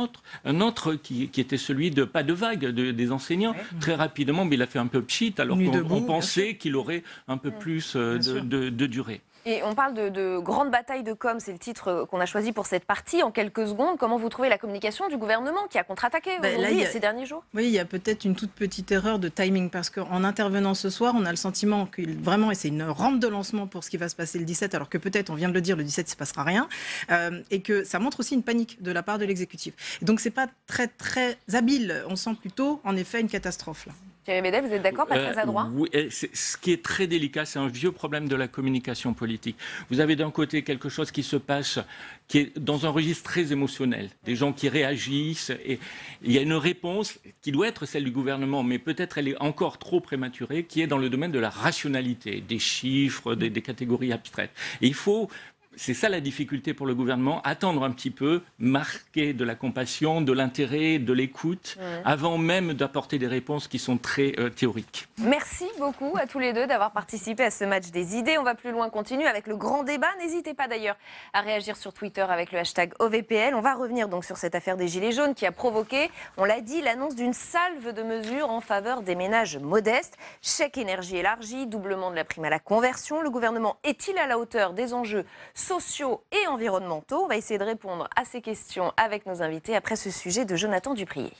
autre qui était celui de Pas de vague des enseignants, très rapidement, mais il a fait un peu pchit alors qu'on pensait qu'il aurait un peu plus de durée. Et on parle de grande bataille de com, c'est le titre qu'on a choisi pour cette partie. En quelques secondes, comment vous trouvez la communication du gouvernement qui a contre-attaqué aujourd'hui et ces derniers jours? Oui, il y a peut-être une toute petite erreur de timing parce qu'en intervenant ce soir, on a le sentiment qu'il vraiment, et c'est une rampe de lancement pour ce qui va se passer le 17, alors que peut-être, on vient de le dire, le 17, il ne se passera rien, et que ça montre aussi une panique de la part de l'exécutif. Et donc, c'est pas très, très habile. On sent plutôt, en effet, une catastrophe, là. Thierry Bédet, vous êtes d'accord, pas très adroit? Oui, ce qui est très délicat, c'est un vieux problème de la communication politique. Vous avez d'un côté quelque chose qui se passe, qui est dans un registre très émotionnel, des gens qui réagissent, et il y a une réponse qui doit être celle du gouvernement, mais peut-être elle est encore trop prématurée, qui est dans le domaine de la rationalité, des chiffres, des catégories abstraites. Et il faut... C'est ça la difficulté pour le gouvernement, attendre un petit peu, marquer de la compassion, de l'intérêt, de l'écoute, avant même d'apporter des réponses qui sont très théoriques. Merci beaucoup à tous les deux d'avoir participé à ce match des idées. On va plus loin, continue avec le grand débat. N'hésitez pas d'ailleurs à réagir sur Twitter avec le hashtag OVPL. On va revenir donc sur cette affaire des Gilets jaunes qui a provoqué, on l'a dit, l'annonce d'une salve de mesures en faveur des ménages modestes. Chèque énergie élargi, doublement de la prime à la conversion. Le gouvernement est-il à la hauteur des enjeux sociaux et environnementaux? On va essayer de répondre à ces questions avec nos invités après ce sujet de Jonathan Duprier.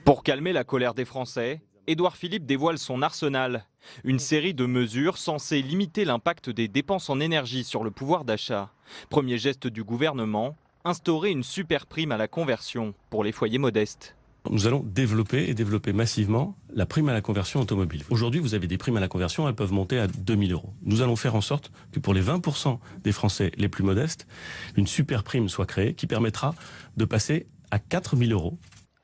Pour calmer la colère des Français, Édouard Philippe dévoile son arsenal. Une série de mesures censées limiter l'impact des dépenses en énergie sur le pouvoir d'achat. Premier geste du gouvernement, instaurer une super prime à la conversion pour les foyers modestes. Nous allons développer massivement la prime à la conversion automobile. Aujourd'hui, vous avez des primes à la conversion, elles peuvent monter à 2 000 €. Nous allons faire en sorte que pour les 20% des Français les plus modestes, une super prime soit créée qui permettra de passer à 4 000 €.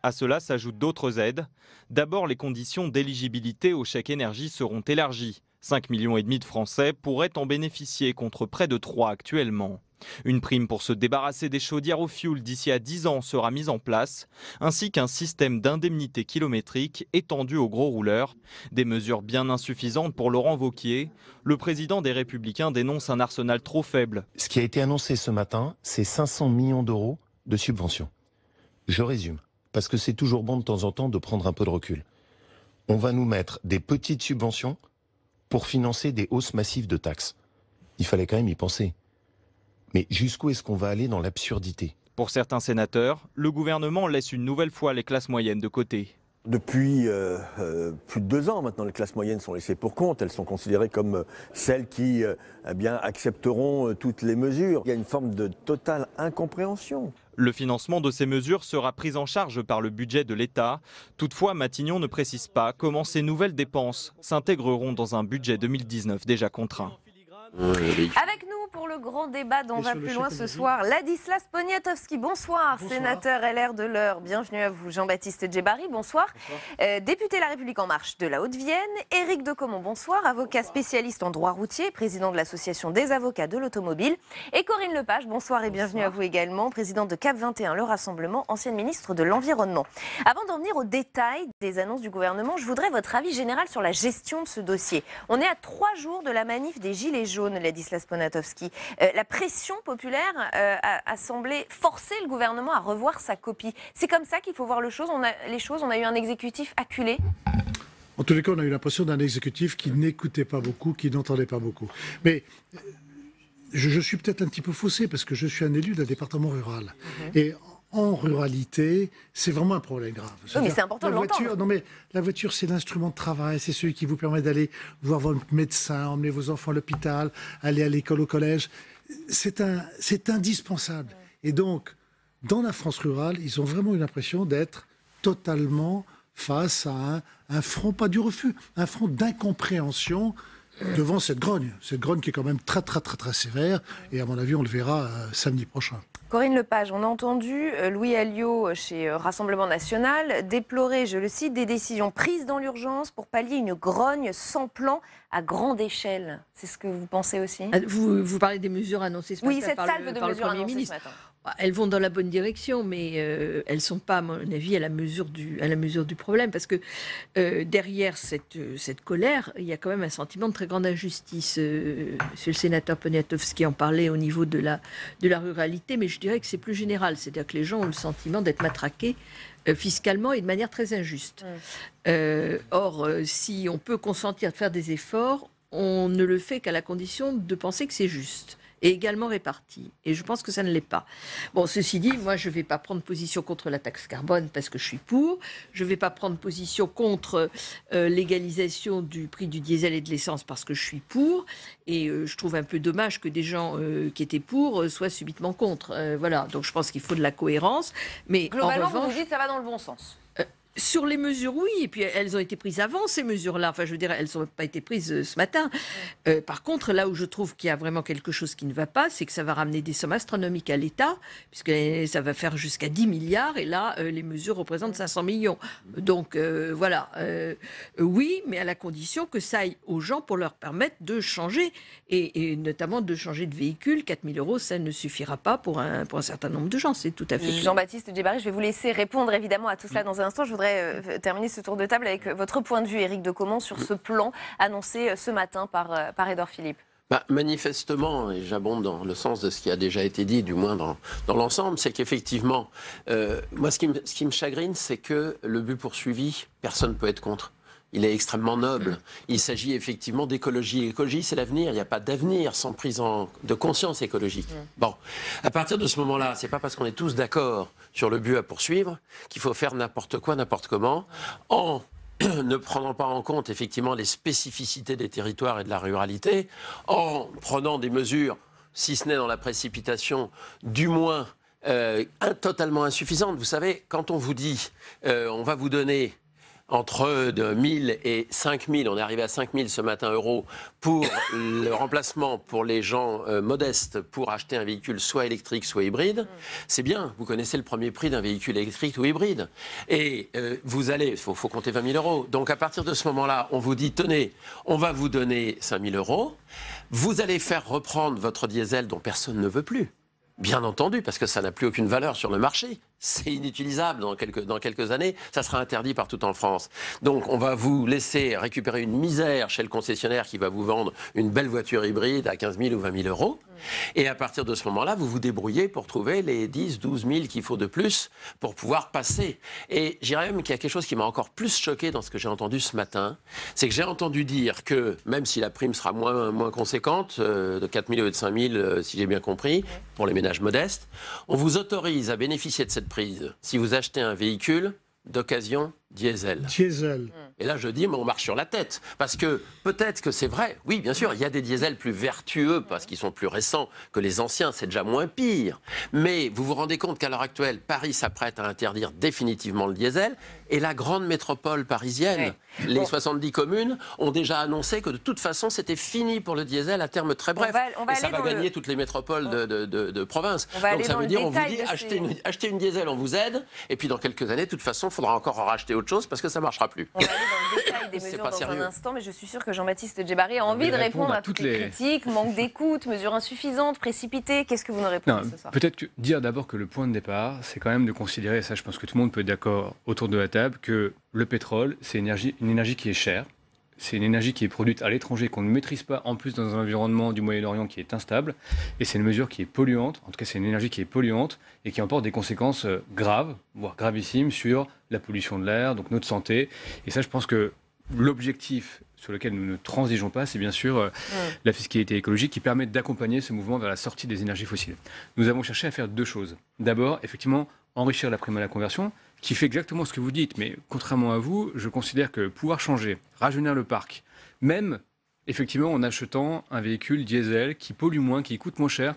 À cela s'ajoutent d'autres aides. D'abord, les conditions d'éligibilité au chèque énergie seront élargies. 5,5 millions de Français pourraient en bénéficier contre près de 3 actuellement. Une prime pour se débarrasser des chaudières au fioul d'ici à 10 ans sera mise en place, ainsi qu'un système d'indemnité kilométrique étendu aux gros rouleurs. Des mesures bien insuffisantes pour Laurent Wauquiez. Le président des Républicains dénonce un arsenal trop faible. Ce qui a été annoncé ce matin, c'est 500 millions d'euros de subventions. Je résume, parce que c'est toujours bon de temps en temps de prendre un peu de recul. On va nous mettre des petites subventions pour financer des hausses massives de taxes. Il fallait quand même y penser. Mais jusqu'où est-ce qu'on va aller dans l'absurdité? Pour certains sénateurs, le gouvernement laisse une nouvelle fois les classes moyennes de côté. Depuis plus de 2 ans maintenant, les classes moyennes sont laissées pour compte. Elles sont considérées comme celles qui accepteront toutes les mesures. Il y a une forme de totale incompréhension. Le financement de ces mesures sera pris en charge par le budget de l'État. Toutefois, Matignon ne précise pas comment ces nouvelles dépenses s'intégreront dans un budget 2019 déjà contraint. Avec nous pour le grand débat dont on va plus loin ce soir, Ladislas Poniatowski, bonsoir, sénateur LR de l'Eure, bienvenue à vous. Jean-Baptiste Djebari, bonsoir. Député La République En Marche de la Haute-Vienne. Éric Decomont, bonsoir, avocat spécialiste en droit routier, président de l'Association des avocats de l'automobile. Et Corinne Lepage, bonsoir et bienvenue à vous également, présidente de CAP 21, le rassemblement, ancienne ministre de l'Environnement. Avant d'en venir aux détails des annonces du gouvernement, je voudrais votre avis général sur la gestion de ce dossier. On est à 3 jours de la manif des Gilets jaunes, Ladislas Poniatowski. La pression populaire a semblé forcer le gouvernement à revoir sa copie. C'est comme ça qu'il faut voir les choses. On a eu un exécutif acculé. En tous les cas, on a eu l'impression d'un exécutif qui n'écoutait pas beaucoup, qui n'entendait pas beaucoup. Mais je suis peut-être un petit peu faussé parce que je suis un élu d'un département rural. Et en ruralité, c'est vraiment un problème grave. Oui, mais c'est important de l'entendre. Non, mais la voiture, c'est l'instrument de travail, c'est celui qui vous permet d'aller voir votre médecin, emmener vos enfants à l'hôpital, aller à l'école, au collège. C'est indispensable. Et donc, dans la France rurale, ils ont vraiment eu l'impression d'être totalement face à un front, pas du refus, un front d'incompréhension devant cette grogne qui est quand même très sévère. Et à mon avis, on le verra samedi prochain. Corinne Lepage, on a entendu Louis Alliot chez Rassemblement National déplorer, je le cite, des décisions prises dans l'urgence pour pallier une grogne sans plan à grande échelle. C'est ce que vous pensez aussi? Vous parlez des mesures annoncées ce matin par le Premier ministre. Elles vont dans la bonne direction, mais elles ne sont pas, à mon avis, à la mesure du problème. Parce que derrière cette colère, il y a quand même un sentiment de très grande injustice. Monsieur le sénateur Poniatowski en parlait au niveau de la ruralité, mais je dirais que c'est plus général. C'est-à-dire que les gens ont le sentiment d'être matraqués fiscalement et de manière très injuste. Or, si on peut consentir de faire des efforts, on ne le fait qu'à la condition de penser que c'est juste et également réparti. Et je pense que ça ne l'est pas. Bon, ceci dit, moi, je ne vais pas prendre position contre la taxe carbone parce que je suis pour. Je ne vais pas prendre position contre l'égalisation du prix du diesel et de l'essence parce que je suis pour. Et je trouve un peu dommage que des gens qui étaient pour soient subitement contre. Voilà, donc je pense qu'il faut de la cohérence. Mais globalement, en revanche, vous nous dites que ça va dans le bon sens. Sur les mesures, oui, et puis elles ont été prises avant, ces mesures-là. Enfin, je veux dire, elles n'ont pas été prises ce matin. Par contre, là où je trouve qu'il y a vraiment quelque chose qui ne va pas, c'est que ça va ramener des sommes astronomiques à l'État, puisque ça va faire jusqu'à 10 milliards, et là, les mesures représentent 500 millions. Donc, voilà. Oui, mais à la condition que ça aille aux gens pour leur permettre de changer, et notamment de changer de véhicule. 4 000 euros, ça ne suffira pas pour un certain nombre de gens, c'est tout à fait clair. Jean-Baptiste Djebbari, je vais vous laisser répondre évidemment à tout cela dans un instant. Je voudrais terminer ce tour de table avec votre point de vue, Éric de Caumont, sur ce plan annoncé ce matin par Édouard Philippe. Manifestement, et j'abonde dans le sens de ce qui a déjà été dit, du moins dans l'ensemble, c'est qu'effectivement, moi ce qui me chagrine, c'est que le but poursuivi, personne ne peut être contre. Il est extrêmement noble. Il s'agit effectivement d'écologie. L'écologie, c'est l'avenir. Il n'y a pas d'avenir sans prise de conscience écologique. Bon, à partir de ce moment-là, c'est pas parce qu'on est tous d'accord sur le but à poursuivre qu'il faut faire n'importe quoi, n'importe comment, en ne prenant pas en compte effectivement les spécificités des territoires et de la ruralité, en prenant des mesures, si ce n'est dans la précipitation, du moins totalement insuffisantes. Vous savez, quand on vous dit on va vous donner entre 1 000 et 5 000, on est arrivé à 5 000 ce matin euros, pour le remplacement pour les gens modestes pour acheter un véhicule soit électrique, soit hybride, c'est bien. Vous connaissez le premier prix d'un véhicule électrique ou hybride. Et il faut compter 20 000 euros. Donc à partir de ce moment-là, on vous dit, tenez, on va vous donner 5 000 euros, vous allez faire reprendre votre diesel dont personne ne veut plus. Bien entendu, parce que ça n'a plus aucune valeur sur le marché. C'est inutilisable dans quelques années. Ça sera interdit partout en France. Donc, on va vous laisser récupérer une misère chez le concessionnaire qui va vous vendre une belle voiture hybride à 15 000 ou 20 000 euros. Et à partir de ce moment-là, vous vous débrouillez pour trouver les 10, 12 000 qu'il faut de plus pour pouvoir passer. Et je dirais même qu'il y a quelque chose qui m'a encore plus choqué dans ce que j'ai entendu ce matin. C'est que j'ai entendu dire que, même si la prime sera moins conséquente, de 4 000 ou de 5 000, si j'ai bien compris, pour les ménages modestes, on vous autorise à bénéficier de cette prise si vous achetez un véhicule d'occasion diesel. Et là, je dis, mais on marche sur la tête. Parce que peut-être que c'est vrai. Oui, bien sûr, il y a des diesels plus vertueux parce qu'ils sont plus récents que les anciens. C'est déjà moins pire. Mais vous vous rendez compte qu'à l'heure actuelle, Paris s'apprête à interdire définitivement le diesel. Et la grande métropole parisienne, les 70 communes, ont déjà annoncé que de toute façon, c'était fini pour le diesel à terme très bref. Et ça va gagner toutes les métropoles de province. Donc ça veut dire, on vous dit, achetez une diesel, on vous aide. Et puis dans quelques années, de toute façon, il faudra encore en racheter autre chose parce que ça ne marchera plus. On va aller dans le détail des mesures dans un instant, mais je suis sûre que Jean-Baptiste Djebbari a envie de répondre à toutes les critiques, manque d'écoute, mesures insuffisantes, précipitées. Qu'est-ce que vous nous répondez ce soir ? Peut-être dire d'abord que le point de départ, c'est quand même de considérer, et ça je pense que tout le monde peut être d'accord autour de la table, que le pétrole, c'est une énergie qui est chère. C'est une énergie qui est produite à l'étranger, qu'on ne maîtrise pas en plus dans un environnement du Moyen-Orient qui est instable. Et c'est une mesure qui est polluante, en tout cas c'est une énergie qui est polluante et qui emporte des conséquences graves, voire gravissimes sur la pollution de l'air, donc notre santé. Et ça, je pense que l'objectif sur lequel nous ne transigeons pas, c'est bien sûr la fiscalité écologique qui permet d'accompagner ce mouvement vers la sortie des énergies fossiles. Nous avons cherché à faire deux choses. D'abord, effectivement, enrichir la prime à la conversion, qui fait exactement ce que vous dites, mais contrairement à vous, je considère que pouvoir changer, rajeunir le parc, même effectivement en achetant un véhicule diesel qui pollue moins, qui coûte moins cher,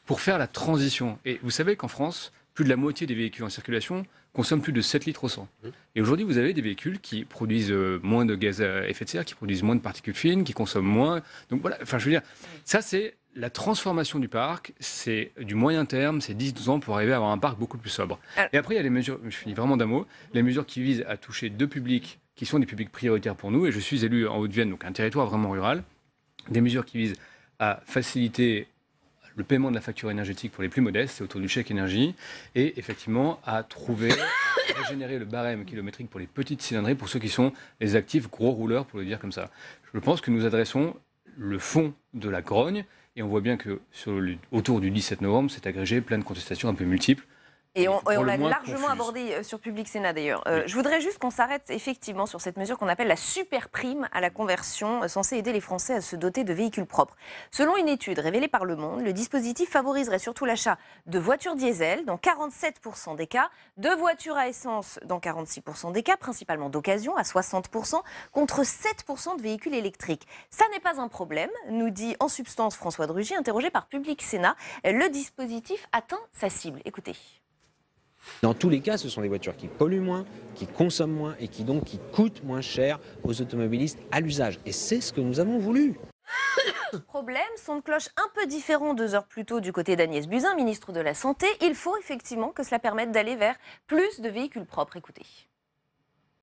pour faire la transition. Et vous savez qu'en France, plus de la moitié des véhicules en circulation consomment plus de 7 litres au 100. Et aujourd'hui, vous avez des véhicules qui produisent moins de gaz à effet de serre, qui produisent moins de particules fines, qui consomment moins. Donc voilà, enfin je veux dire, ça c'est la transformation du parc, c'est du moyen terme, c'est 10-12 ans pour arriver à avoir un parc beaucoup plus sobre. Et après, il y a les mesures, je finis vraiment d'un mot, les mesures qui visent à toucher deux publics qui sont des publics prioritaires pour nous, et je suis élu en Haute-Vienne, donc un territoire vraiment rural, des mesures qui visent à faciliter le paiement de la facture énergétique pour les plus modestes, c'est autour du chèque énergie, et effectivement à trouver, à régénérer le barème kilométrique pour les petites cylindrées, pour ceux qui sont les actifs gros rouleurs, pour le dire comme ça. Je pense que nous adressons le fond de la grogne, et on voit bien que autour du 17 novembre, c'est agrégé plein de contestations un peu multiples. Et on l'a largement confuse. abordé sur Public Sénat d'ailleurs. Je voudrais juste qu'on s'arrête effectivement sur cette mesure qu'on appelle la super prime à la conversion, censée aider les Français à se doter de véhicules propres. Selon une étude révélée par Le Monde, le dispositif favoriserait surtout l'achat de voitures diesel dans 47% des cas, de voitures à essence dans 46% des cas, principalement d'occasion à 60%, contre 7% de véhicules électriques. Ça n'est pas un problème, nous dit en substance François de Rugy, interrogé par Public Sénat. Le dispositif atteint sa cible. Écoutez. Dans tous les cas, ce sont des voitures qui polluent moins, qui consomment moins et qui coûtent moins cher aux automobilistes à l'usage. Et c'est ce que nous avons voulu. Problème, son de cloche un peu différent 2 heures plus tôt du côté d'Agnès Buzyn, ministre de la Santé. Il faut effectivement que cela permette d'aller vers plus de véhicules propres. Écoutez.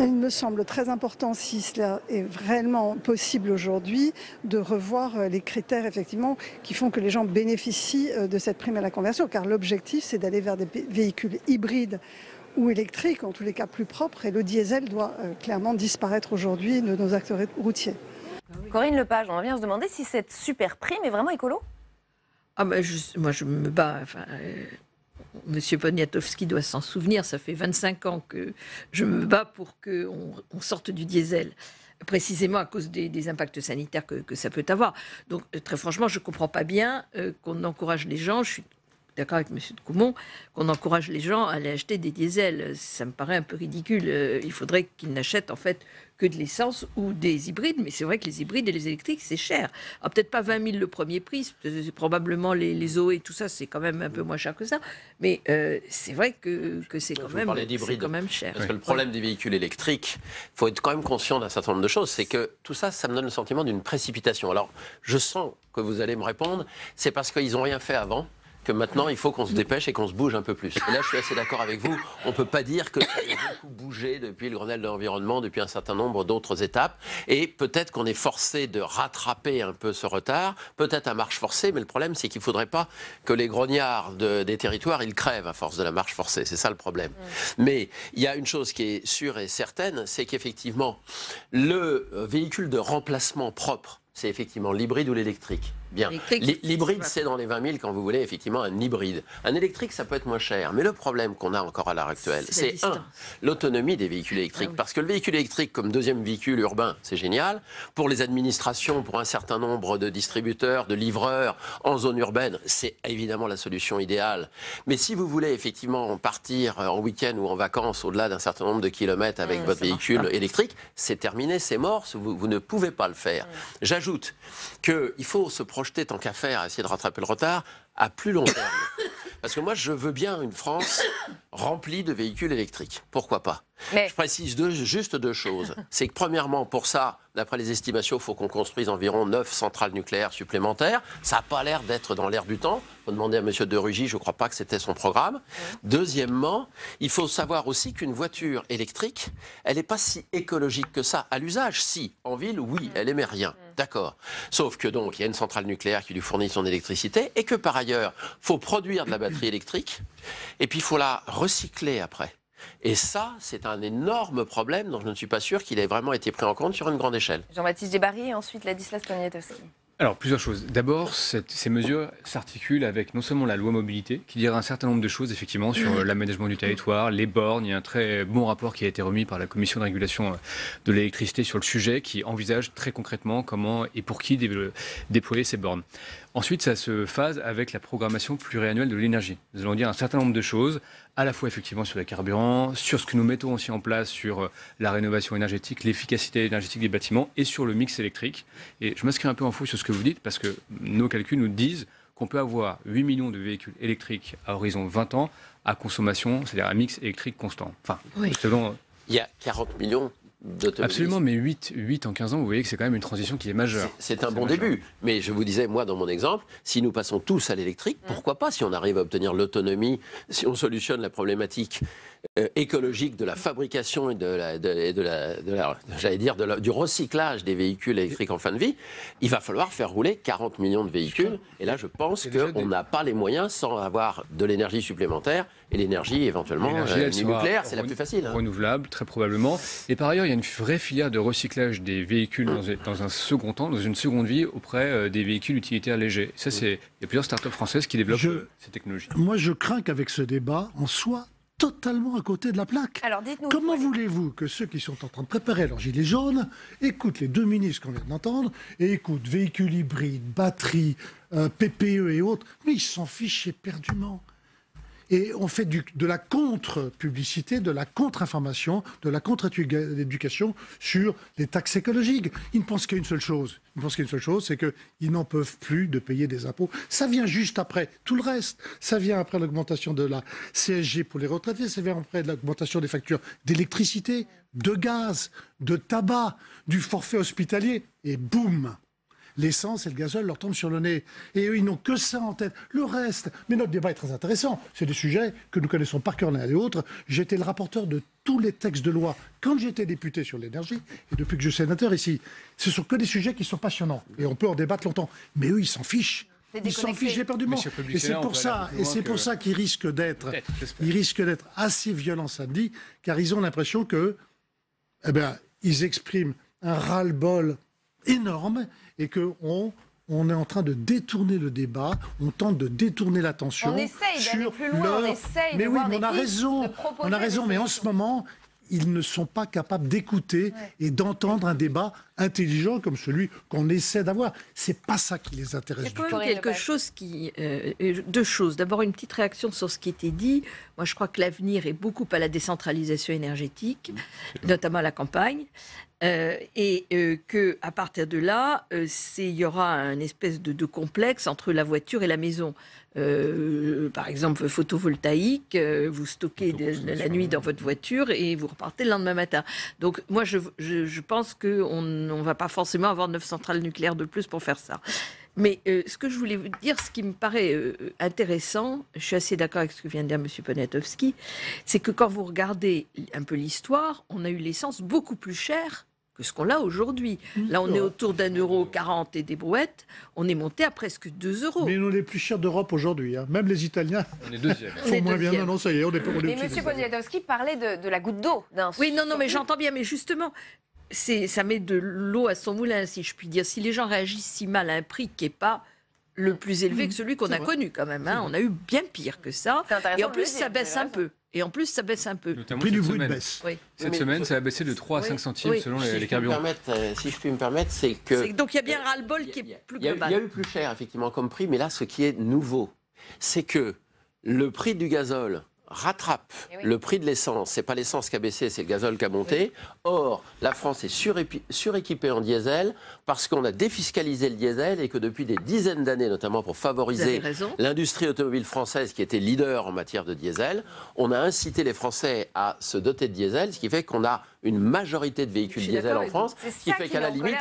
Il me semble très important, si cela est vraiment possible aujourd'hui, de revoir les critères effectivement qui font que les gens bénéficient de cette prime à la conversion, car l'objectif c'est d'aller vers des véhicules hybrides ou électriques, en tous les cas plus propres, et le diesel doit clairement disparaître aujourd'hui de nos acteurs routiers. Corinne Lepage, on revient à se demander si cette super prime est vraiment écolo. Moi je me bats... Monsieur Poniatowski doit s'en souvenir, ça fait 25 ans que je me bats pour qu'on sorte du diesel, précisément à cause des impacts sanitaires que ça peut avoir. Donc très franchement, je ne comprends pas bien qu'on encourage les gens, je suis d'accord avec M. de Coumont, qu'on encourage les gens à aller acheter des diesels. Ça me paraît un peu ridicule. Il faudrait qu'ils n'achètent en fait que de l'essence ou des hybrides, mais c'est vrai que les hybrides et les électriques, c'est cher. Alors, peut-être pas 20 000 le premier prix, c'est probablement les Zoé et tout ça, c'est quand même un peu moins cher que ça, mais c'est vrai que c'est quand même cher. Parce que le problème des véhicules électriques, il faut être quand même conscient d'un certain nombre de choses, c'est que tout ça, ça me donne le sentiment d'une précipitation. Alors, je sens que vous allez me répondre, c'est parce qu'ils n'ont rien fait avant, que maintenant, il faut qu'on se dépêche et qu'on se bouge un peu plus. Et là, je suis assez d'accord avec vous. On ne peut pas dire que ça a beaucoup bougé depuis le Grenelle de l'environnement, depuis un certain nombre d'autres étapes. Et peut-être qu'on est forcé de rattraper un peu ce retard, peut-être à marche forcée, mais le problème, c'est qu'il ne faudrait pas que les grognards des territoires, ils crèvent à force de la marche forcée. C'est ça le problème. Mais il y a une chose qui est sûre et certaine, c'est qu'effectivement, le véhicule de remplacement propre, c'est effectivement l'hybride ou l'électrique. Bien. L'hybride, c'est dans les 20 000 quand vous voulez effectivement un hybride. Un électrique, ça peut être moins cher. Mais le problème qu'on a encore à l'heure actuelle, c'est l'autonomie des véhicules électriques. Parce que le véhicule électrique comme deuxième véhicule urbain, c'est génial. Pour les administrations, pour un certain nombre de distributeurs, de livreurs en zone urbaine, c'est évidemment la solution idéale. Mais si vous voulez effectivement partir en week-end ou en vacances au-delà d'un certain nombre de kilomètres avec votre véhicule électrique, c'est terminé, c'est mort. Vous ne pouvez pas le faire. J'ajoute qu'il faut se projeter tant qu'à faire, essayer de rattraper le retard, à plus long terme. Parce que moi, je veux bien une France remplie de véhicules électriques. Pourquoi pas ? Je précise juste 2 choses. C'est que premièrement, pour ça, d'après les estimations, il faut qu'on construise environ 9 centrales nucléaires supplémentaires. Ça n'a pas l'air d'être dans l'air du temps. Il faut demander à M. de Rugy, je ne crois pas que c'était son programme. Deuxièmement, il faut savoir aussi qu'une voiture électrique, elle n'est pas si écologique que ça. À l'usage, si. En ville, oui, elle émet rien. D'accord. Sauf que donc, il y a une centrale nucléaire qui lui fournit son électricité et que par ailleurs, il faut produire de la batterie électrique et puis il faut la recycler après. Et ça, c'est un énorme problème dont je ne suis pas sûr qu'il ait vraiment été pris en compte sur une grande échelle. Jean-Baptiste Djebari et ensuite Ladislas Poniatowski. Alors, plusieurs choses. D'abord, ces mesures s'articulent avec non seulement la loi mobilité, qui dira un certain nombre de choses, effectivement, sur l'aménagement du territoire, les bornes. Il y a un très bon rapport qui a été remis par la Commission de régulation de l'électricité sur le sujet, qui envisage très concrètement comment et pour qui déployer ces bornes. Ensuite, ça se phase avec la programmation pluriannuelle de l'énergie. Nous allons dire un certain nombre de choses, à la fois effectivement sur les carburants, sur ce que nous mettons aussi en place sur la rénovation énergétique, l'efficacité énergétique des bâtiments et sur le mix électrique. Et je m'inscris un peu en faux sur ce que vous dites parce que nos calculs nous disent qu'on peut avoir 8 millions de véhicules électriques à horizon 20 ans à consommation, c'est-à-dire un mix électrique constant. Enfin, selon... Il y a 40 millions d'automobilistes. Absolument, mais 8 en 15 ans, vous voyez que c'est quand même une transition qui est majeure. C'est un bon début. Mais je vous disais, moi, dans mon exemple, si nous passons tous à l'électrique, pourquoi pas, si on arrive à obtenir l'autonomie, si on solutionne la problématique écologique de la fabrication et du recyclage des véhicules électriques en fin de vie, il va falloir faire rouler 40 millions de véhicules. Et là, je pense qu'on n'a pas les moyens sans avoir de l'énergie supplémentaire et l'énergie éventuellement nucléaire, c'est la plus facile. Renouvelable, très probablement. Et par ailleurs, il y a une vraie filière de recyclage des véhicules dans un second temps, dans une seconde vie, auprès des véhicules utilitaires légers. Ça, il y a plusieurs startups françaises qui développent ces technologies. Moi, je crains qu'avec ce débat, on soit totalement à côté de la plaque. Alors, dites-nous. Comment voulez-vous que ceux qui sont en train de préparer leur gilet jaune écoutent les deux ministres qu'on vient d'entendre et écoutent véhicules hybrides, batteries, PPE et autres, mais ils s'en fichent éperdument. Et on fait de la contre-publicité, de la contre-information, de la contre-éducation sur les taxes écologiques. Ils ne pensent qu'à une seule chose. Ils pensent qu'à une seule chose, c'est qu'ils n'en peuvent plus de payer des impôts. Ça vient juste après tout le reste. Ça vient après l'augmentation de la CSG pour les retraités. Ça vient après l'augmentation des factures d'électricité, de gaz, de tabac, du forfait hospitalier. Et boum, l'essence et le gazole leur tombent sur le nez. Et eux, ils n'ont que ça en tête. Le reste, mais notre débat est très intéressant. C'est des sujets que nous connaissons par cœur l'un et l'autre. J'étais le rapporteur de tous les textes de loi quand j'étais député sur l'énergie. Et depuis que je suis sénateur ici, ce sont que des sujets qui sont passionnants. Et on peut en débattre longtemps. Mais eux, ils s'en fichent. Ils s'en fichent éperdument. Et c'est pour ça qu'ils risquent d'être assez violents samedi, car ils ont l'impression que, ils expriment un ras-le-bol énorme et qu'on est en train de détourner le débat, on tente de détourner l'attention. On essaye d'aller plus loin, on essaye de voir des pistes, on a raison, mais en ce moment, ils ne sont pas capables d'écouter et d'entendre un débat intelligent comme celui qu'on essaie d'avoir. C'est pas ça qui les intéresse du tout. Il y a quand même quelque chose deux choses. D'abord, une petite réaction sur ce qui était dit. Moi, je crois que l'avenir est beaucoup à la décentralisation énergétique, notamment à la campagne. Que à partir de là, il y aura un espèce de complexe entre la voiture et la maison. Par exemple, photovoltaïque, vous stockez la nuit dans votre voiture et vous repartez le lendemain matin. Donc moi, je pense qu'on ne va pas forcément avoir 9 centrales nucléaires de plus pour faire ça. Mais ce que je voulais vous dire, ce qui me paraît intéressant, je suis assez d'accord avec ce que vient de dire M. Poniatowski, c'est que quand vous regardez un peu l'histoire, on a eu l'essence beaucoup plus chère que ce qu'on a aujourd'hui. Là, on est autour d'1,40 € et des brouettes. On est monté à presque 2 €. Mais on est les plus chers d'Europe aujourd'hui. Hein. Même les Italiens on est deuxième. font moins bien. Non, ça y est, on est Mais M. Poniatowski parlait de la goutte d'eau. Oui, non, mais j'entends bien. Mais justement, ça met de l'eau à son moulin, si je puis dire. Si les gens réagissent si mal à un prix qui n'est pas le plus élevé que celui qu'on a connu quand même. Hein. On a eu bien pire que ça. Et en plus, ça baisse un peu. Notamment le prix du bruit baisse. Oui. Cette semaine, ça a baissé de 3 à 5 centimes selon les carburants. Si je puis me permettre, c'est que... Donc il y a bien un ras-le-bol qui est plus global. Il y a eu plus cher, effectivement, comme prix, mais là, ce qui est nouveau, c'est que le prix du gazole rattrape le prix de l'essence. C'est pas l'essence qui a baissé, c'est le gazole qui a monté. Or, la France est suréquipée en diesel parce qu'on a défiscalisé le diesel et que depuis des dizaines d'années, notamment pour favoriser l'industrie automobile française qui était leader en matière de diesel, on a incité les Français à se doter de diesel, ce qui fait qu'on a une majorité de véhicules diesel en France, qui fait qu'à la limite...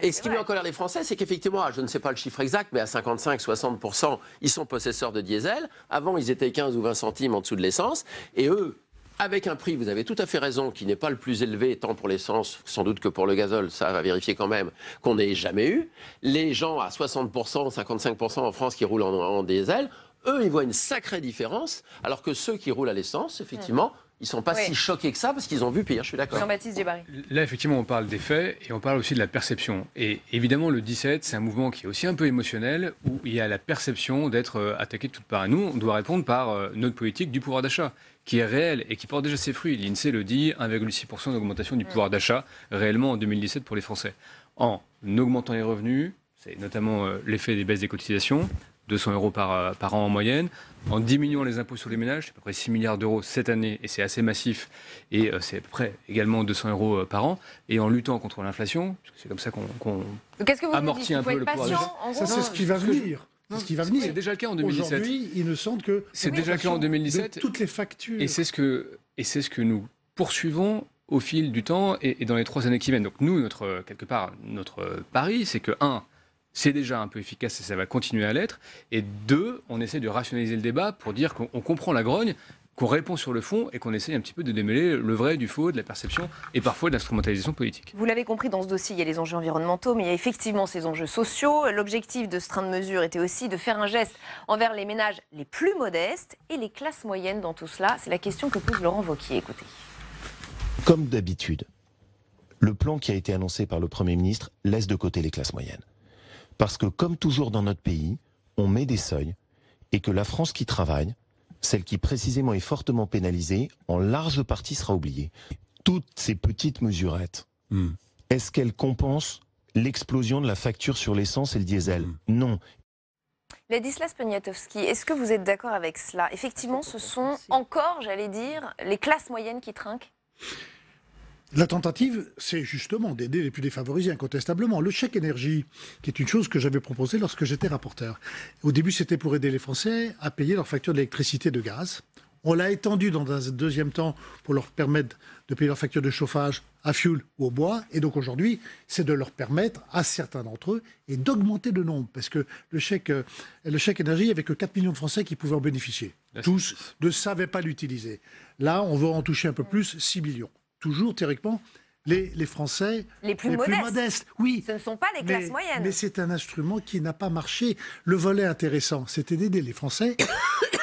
Et ce qui met en colère les Français, c'est qu'effectivement, je ne sais pas le chiffre exact, mais à 55-60%, ils sont possesseurs de diesel. Avant, ils étaient 15 ou 20 centimes en dessous de l'essence. Et eux, avec un prix, vous avez tout à fait raison, qui n'est pas le plus élevé, tant pour l'essence, sans doute que pour le gazole, ça va vérifier quand même, qu'on n'ait jamais eu. Les gens à 60%, 55% en France qui roulent en diesel, eux, ils voient une sacrée différence, alors que ceux qui roulent à l'essence, effectivement... Ils ne sont pas si choqués que ça parce qu'ils ont vu pire, je suis d'accord. Jean-Baptiste Djebari. Là, effectivement, on parle des faits et on parle aussi de la perception. Et évidemment, le 17, c'est un mouvement qui est aussi un peu émotionnel où il y a la perception d'être attaqué de toutes parts. Nous, on doit répondre par notre politique du pouvoir d'achat qui est réelle et qui porte déjà ses fruits. L'INSEE le dit, 1,6% d'augmentation du pouvoir d'achat réellement en 2017 pour les Français. En augmentant les revenus, c'est notamment l'effet des baisses des cotisations, 200 € par an en moyenne, en diminuant les impôts sur les ménages, c'est à peu près 6 milliards d'euros cette année, et c'est assez massif, et c'est à peu près également 200 € par an, et en luttant contre l'inflation, parce que c'est comme ça qu'on amortit un peu le pouvoir d'achat. Ça, c'est ce qui va venir. C'est déjà le cas en 2017. Aujourd'hui, il me semble que... C'est déjà le cas en 2017. Toutes les factures. Et c'est ce que nous poursuivons au fil du temps et dans les 3 années qui viennent. Donc nous, quelque part, notre pari, c'est que, 1, c'est déjà un peu efficace et ça va continuer à l'être, et 2, on essaie de rationaliser le débat pour dire qu'on comprend la grogne, qu'on répond sur le fond et qu'on essaye un petit peu de démêler le vrai du faux, de la perception et parfois de l'instrumentalisation politique. Vous l'avez compris, dans ce dossier, il y a les enjeux environnementaux, mais il y a effectivement ces enjeux sociaux. L'objectif de ce train de mesure était aussi de faire un geste envers les ménages les plus modestes et les classes moyennes dans tout cela. C'est la question que pose Laurent Wauquiez. Écoutez. Comme d'habitude, le plan qui a été annoncé par le Premier ministre laisse de côté les classes moyennes. Parce que, comme toujours dans notre pays, on met des seuils et que la France qui travaille, celle qui précisément est fortement pénalisée, en large partie sera oubliée. Toutes ces petites mesurettes, est-ce qu'elles compensent l'explosion de la facture sur l'essence et le diesel? Non. Ladislas Poniatowski, est-ce que vous êtes d'accord avec cela? Effectivement, ce sont encore, j'allais dire, les classes moyennes qui trinquent? La tentative, c'est justement d'aider les plus défavorisés, incontestablement. Le chèque énergie, qui est une chose que j'avais proposée lorsque j'étais rapporteur. Au début, c'était pour aider les Français à payer leurs factures d'électricité et de gaz. On l'a étendu dans un deuxième temps pour leur permettre de payer leurs factures de chauffage à fioul ou au bois. Et donc aujourd'hui, c'est de leur permettre à certains d'entre eux et d'augmenter le nombre. Parce que le chèque énergie, il n'y avait que 4 millions de Français qui pouvaient en bénéficier. Tous ne savaient pas l'utiliser. Là, on veut en toucher un peu plus, 6 millions. Toujours, théoriquement, les Français les plus modestes. Oui. Ce ne sont pas les classes moyennes. Mais c'est un instrument qui n'a pas marché. Le volet intéressant, c'était d'aider les Français,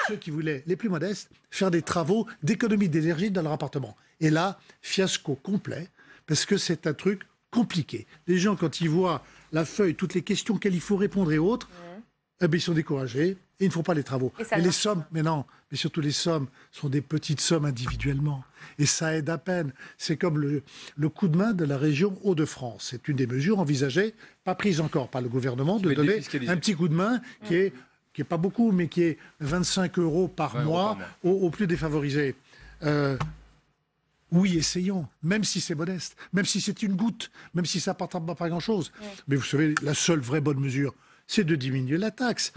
ceux qui voulaient, les plus modestes, faire des travaux d'économie d'énergie dans leur appartement. Et là, fiasco complet, parce que c'est un truc compliqué. Les gens, quand ils voient la feuille, toutes les questions auxquelles il faut répondre et autres, eh bien, ils sont découragés et ils ne font pas les travaux. Et les sommes, mais non, mais surtout les sommes sont des petites sommes individuellement. Et ça aide à peine. C'est comme le coup de main de la région Hauts-de-France. C'est une des mesures envisagées, pas prise encore par le gouvernement, de donner un petit coup de main qui est pas beaucoup, mais qui est 25 € par mois aux plus défavorisés. Oui, essayons, même si c'est modeste, même si c'est une goutte, même si ça n'apporte pas grand-chose. Mais vous savez, la seule vraie bonne mesure, c'est de diminuer la taxe.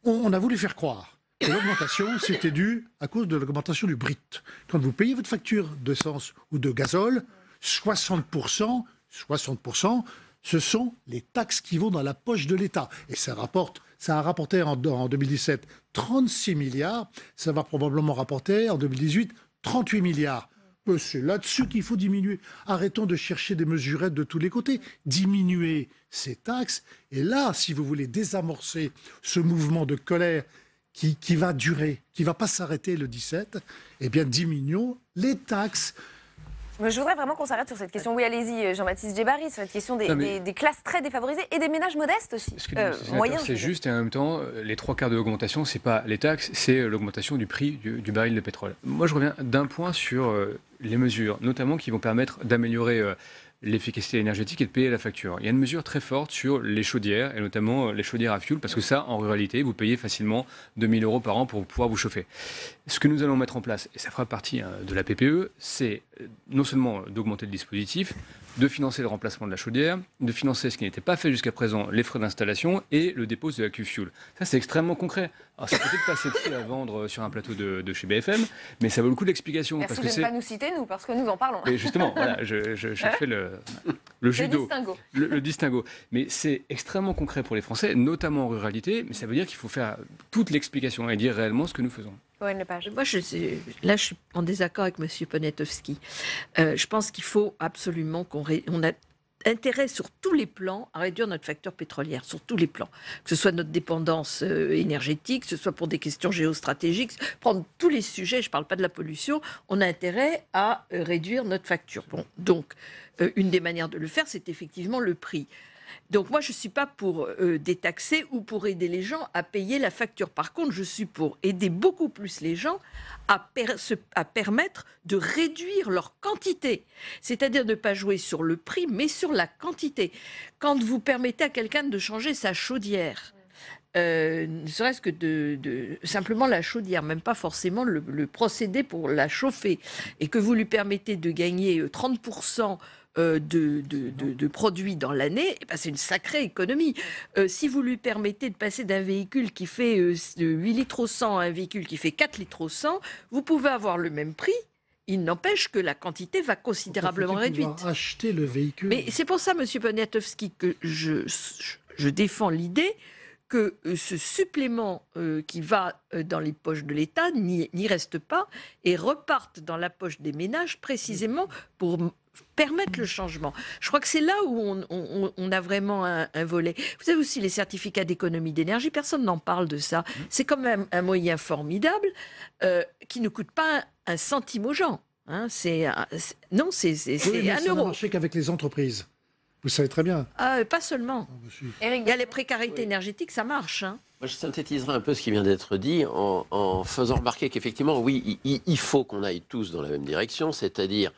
On a voulu faire croire que l'augmentation, c'était dû à cause de l'augmentation du brut. Quand vous payez votre facture d'essence ou de gazole, 60%, ce sont les taxes qui vont dans la poche de l'État. Et ça a rapporté en 2017 36 milliards, ça va probablement rapporter en 2018 38 milliards. C'est là-dessus qu'il faut diminuer. Arrêtons de chercher des mesurettes de tous les côtés. Diminuer ces taxes. Et là, si vous voulez désamorcer ce mouvement de colère qui va durer, qui ne va pas s'arrêter le 17, eh bien, diminuons les taxes. Je voudrais vraiment qu'on s'arrête sur cette question. Oui, allez-y, Jean-Baptiste Djebbari, sur cette question des classes très défavorisées et des ménages modestes aussi. Moyens. C'est juste, et en même temps, les 3/4 de l'augmentation, ce n'est pas les taxes, c'est l'augmentation du prix du baril de pétrole. Moi, je reviens d'un point sur les mesures, notamment qui vont permettre d'améliorer l'efficacité énergétique et de payer la facture. Il y a une mesure très forte sur les chaudières, et notamment les chaudières à fioul, parce que ça, en ruralité, vous payez facilement 2 000 € par an pour pouvoir vous chauffer. Ce que nous allons mettre en place, et ça fera partie de la PPE, c'est non seulement d'augmenter le dispositif, de financer le remplacement de la chaudière, de financer ce qui n'était pas fait jusqu'à présent, les frais d'installation et le dépôt de la Q-Fuel. Ça, c'est extrêmement concret. Alors, c'est peut-être pas sexy à vendre sur un plateau de chez BFM, mais ça vaut le coup d'explication. Merci parce de ne pas nous citer, nous, parce que nous en parlons. Et justement, voilà, je fais le judo. Le distinguo. Mais c'est extrêmement concret pour les Français, notamment en ruralité, mais ça veut dire qu'il faut faire toute l'explication et dire réellement ce que nous faisons. Moi, je suis en désaccord avec M. Poniatowski. Je pense qu'il faut absolument qu'on a intérêt sur tous les plans à réduire notre facture pétrolière, sur tous les plans. Que ce soit notre dépendance énergétique, que ce soit pour des questions géostratégiques, prendre tous les sujets, je ne parle pas de la pollution, on a intérêt à réduire notre facture. Bon, donc, une des manières de le faire, c'est effectivement le prix. Donc moi, je ne suis pas pour détaxer ou pour aider les gens à payer la facture. Par contre, je suis pour aider beaucoup plus les gens à permettre de réduire leur quantité. C'est-à-dire de ne pas jouer sur le prix, mais sur la quantité. Quand vous permettez à quelqu'un de changer sa chaudière, ne serait-ce que simplement la chaudière, même pas forcément le procédé pour la chauffer, et que vous lui permettez de gagner 30% de produits dans l'année, eh ben c'est une sacrée économie. Si vous lui permettez de passer d'un véhicule qui fait 8 litres au 100 à un véhicule qui fait 4 litres au 100, vous pouvez avoir le même prix il n'empêche que la quantité va considérablement réduite. Acheter le véhicule. Mais c'est pour ça, M. Poniatowski, que je défends l'idée que ce supplément qui va dans les poches de l'État n'y reste pas et reparte dans la poche des ménages précisément pour permettre le changement. Je crois que c'est là où on a vraiment un volet. Vous avez aussi les certificats d'économie d'énergie, personne n'en parle de ça. C'est quand même un moyen formidable qui ne coûte pas un centime aux gens. Hein. C'est 1 euro. Ça n'a marché qu'avec les entreprises. Vous savez très bien. Pas seulement. Il y a les précarités énergétiques, ça marche. Hein. Moi, je synthétiserai un peu ce qui vient d'être dit en faisant remarquer qu'effectivement, oui, il faut qu'on aille tous dans la même direction, c'est-à-dire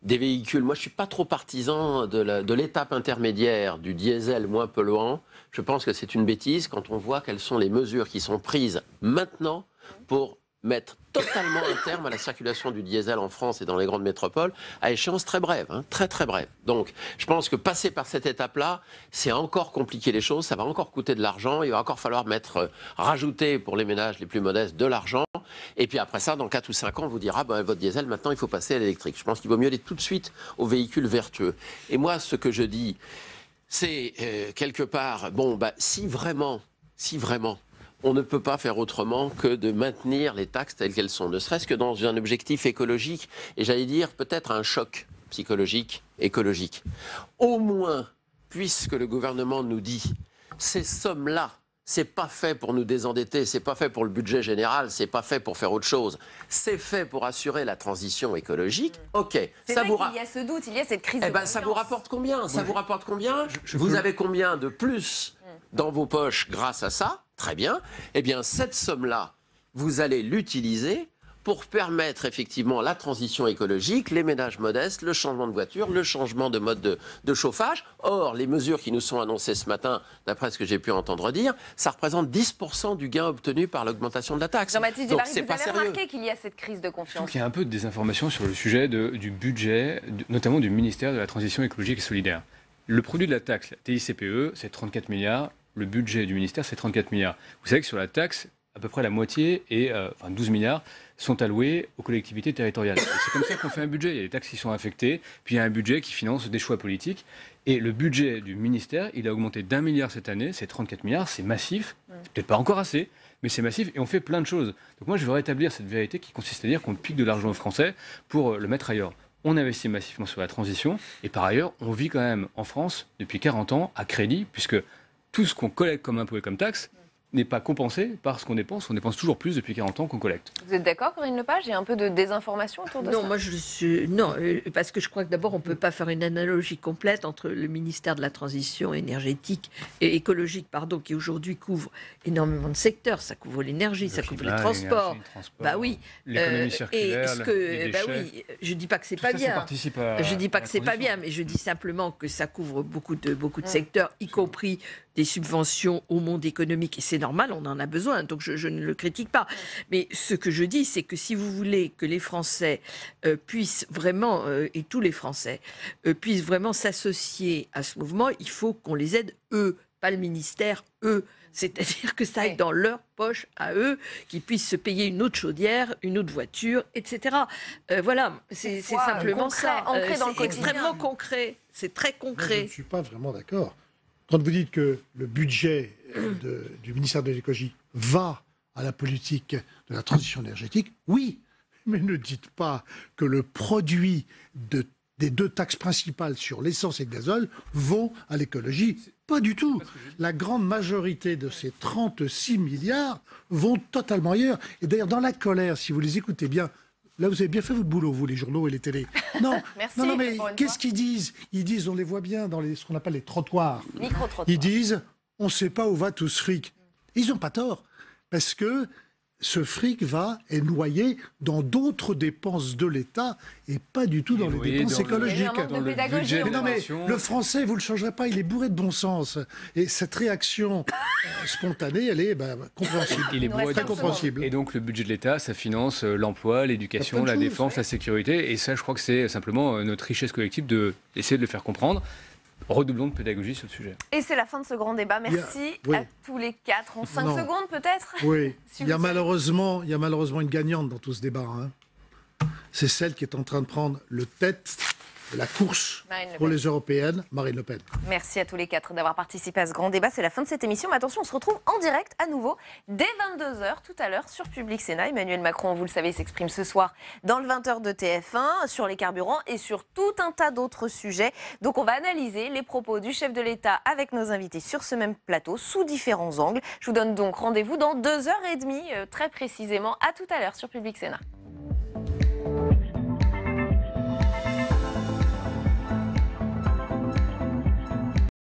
des véhicules. Moi, je ne suis pas trop partisan de l'étape intermédiaire du diesel moins polluant. Je pense que c'est une bêtise quand on voit quelles sont les mesures qui sont prises maintenant pour mettre totalement un terme à la circulation du diesel en France et dans les grandes métropoles à échéance très brève, très très brève. Donc je pense que passer par cette étape-là, c'est encore compliquer les choses, ça va encore coûter de l'argent, il va encore falloir rajouter pour les ménages les plus modestes de l'argent, et puis après ça, dans 4 ou 5 ans, on vous dira, votre diesel, maintenant il faut passer à l'électrique. Je pense qu'il vaut mieux aller tout de suite aux véhicules vertueux. Et moi, ce que je dis, c'est quelque part, si vraiment, on ne peut pas faire autrement que de maintenir les taxes telles qu'elles sont, ne serait-ce que dans un objectif écologique, et j'allais dire peut-être un choc psychologique, écologique. Au moins, puisque le gouvernement nous dit, ces sommes-là, c'est pas fait pour nous désendetter, c'est pas fait pour le budget général, c'est pas fait pour faire autre chose, c'est fait pour assurer la transition écologique, ok. C'est vrai qu'il y a ce doute, il y a cette crise de confiance. Ça vous rapporte combien? Ça vous rapporte combien? Vous avez combien de plus dans vos poches grâce à ça? Très bien. Eh bien, cette somme-là, vous allez l'utiliser pour permettre effectivement la transition écologique, les ménages modestes, le changement de voiture, le changement de mode de chauffage. Or, les mesures qui nous sont annoncées ce matin, d'après ce que j'ai pu entendre dire, ça représente 10% du gain obtenu par l'augmentation de la taxe. Jean-Baptiste Djebbari, vous avez remarqué qu'il y a cette crise de confiance? Il y a un peu de désinformation sur le sujet du budget, notamment du ministère de la Transition écologique et solidaire. Le produit de la taxe, la TICPE, c'est 34 milliards. Le budget du ministère, c'est 34 milliards. Vous savez que sur la taxe, à peu près la moitié, 12 milliards, sont alloués aux collectivités territoriales. Et c'est comme ça qu'on fait un budget. Il y a des taxes qui sont affectées, puis il y a un budget qui finance des choix politiques. Et le budget du ministère, il a augmenté d'1 milliard cette année, c'est 34 milliards, c'est massif. C'est peut-être pas encore assez, mais c'est massif et on fait plein de choses. Donc moi, je veux rétablir cette vérité qui consiste à dire qu'on pique de l'argent aux Français pour le mettre ailleurs. On investit massivement sur la transition et par ailleurs, on vit quand même en France depuis 40 ans à crédit, puisque tout ce qu'on collecte comme impôt et comme taxe n'est pas compensé par ce qu'on dépense. On dépense toujours plus depuis 40 ans qu'on collecte. Vous êtes d'accord, Corinne Lepage? Il y a un peu de désinformation autour de ça? Non, moi parce que je crois que d'abord on ne peut pas faire une analogie complète entre le ministère de la Transition énergétique et écologique, qui aujourd'hui couvre énormément de secteurs. Ça couvre l'énergie, ça couvre les transports. L'économie circulaire, les déchets. Oui, je dis pas que c'est pas bien. Je dis pas que c'est pas bien, mais je dis simplement que ça couvre beaucoup de secteurs, y compris des subventions au monde économique, et c'est normal, on en a besoin, donc je ne le critique pas. Mais ce que je dis, c'est que si vous voulez que les Français puissent vraiment, et tous les Français, puissent vraiment s'associer à ce mouvement, il faut qu'on les aide, eux, pas le ministère, eux. C'est-à-dire que ça aille dans leur poche à eux, qu'ils puissent se payer une autre chaudière, une autre voiture, etc. Voilà, c'est simplement ça. C'est extrêmement concret, c'est très concret. Moi, je ne suis pas vraiment d'accord. Quand vous dites que le budget du ministère de l'écologie va à la politique de la transition énergétique, oui, mais ne dites pas que le produit des 2 taxes principales sur l'essence et le gazole vont à l'écologie. Pas du tout. La grande majorité de ces 36 milliards vont totalement ailleurs. Et d'ailleurs, dans la colère, si vous les écoutez bien, là, vous avez bien fait votre boulot, vous, les journaux et les télés. Non, merci, non, mais qu'est-ce qu'ils disent? Ils disent, on les voit bien dans ce qu'on appelle les trottoirs. Ils disent, on ne sait pas où va tout ce fric. Ils n'ont pas tort, parce que ce fric est noyé dans d'autres dépenses de l'État et pas du tout dans les dépenses écologiques. Le français, vous ne le changerez pas, il est bourré de bon sens. Et cette réaction spontanée, elle est compréhensible. Il est bourré de compréhensible. Et donc le budget de l'État, ça finance l'emploi, l'éducation, la défense, la sécurité. Et ça, je crois que c'est simplement notre richesse collective d'essayer de le faire comprendre. Redoublons de pédagogie sur le sujet. Et c'est la fin de ce grand débat. Merci à tous les 4. En 5 secondes peut-être? Oui, il y a malheureusement une gagnante dans tout ce débat. c'est celle qui est en train de prendre le tête de la course pour les européennes, Marine Le Pen. Merci à tous les 4 d'avoir participé à ce grand débat. C'est la fin de cette émission. Mais attention, on se retrouve en direct à nouveau dès 22h tout à l'heure sur Public Sénat. Emmanuel Macron, vous le savez, s'exprime ce soir dans le 20h de TF1 sur les carburants et sur tout un tas d'autres sujets. Donc on va analyser les propos du chef de l'État avec nos invités sur ce même plateau sous différents angles. Je vous donne donc rendez-vous dans 2h30 très précisément. À tout à l'heure sur Public Sénat.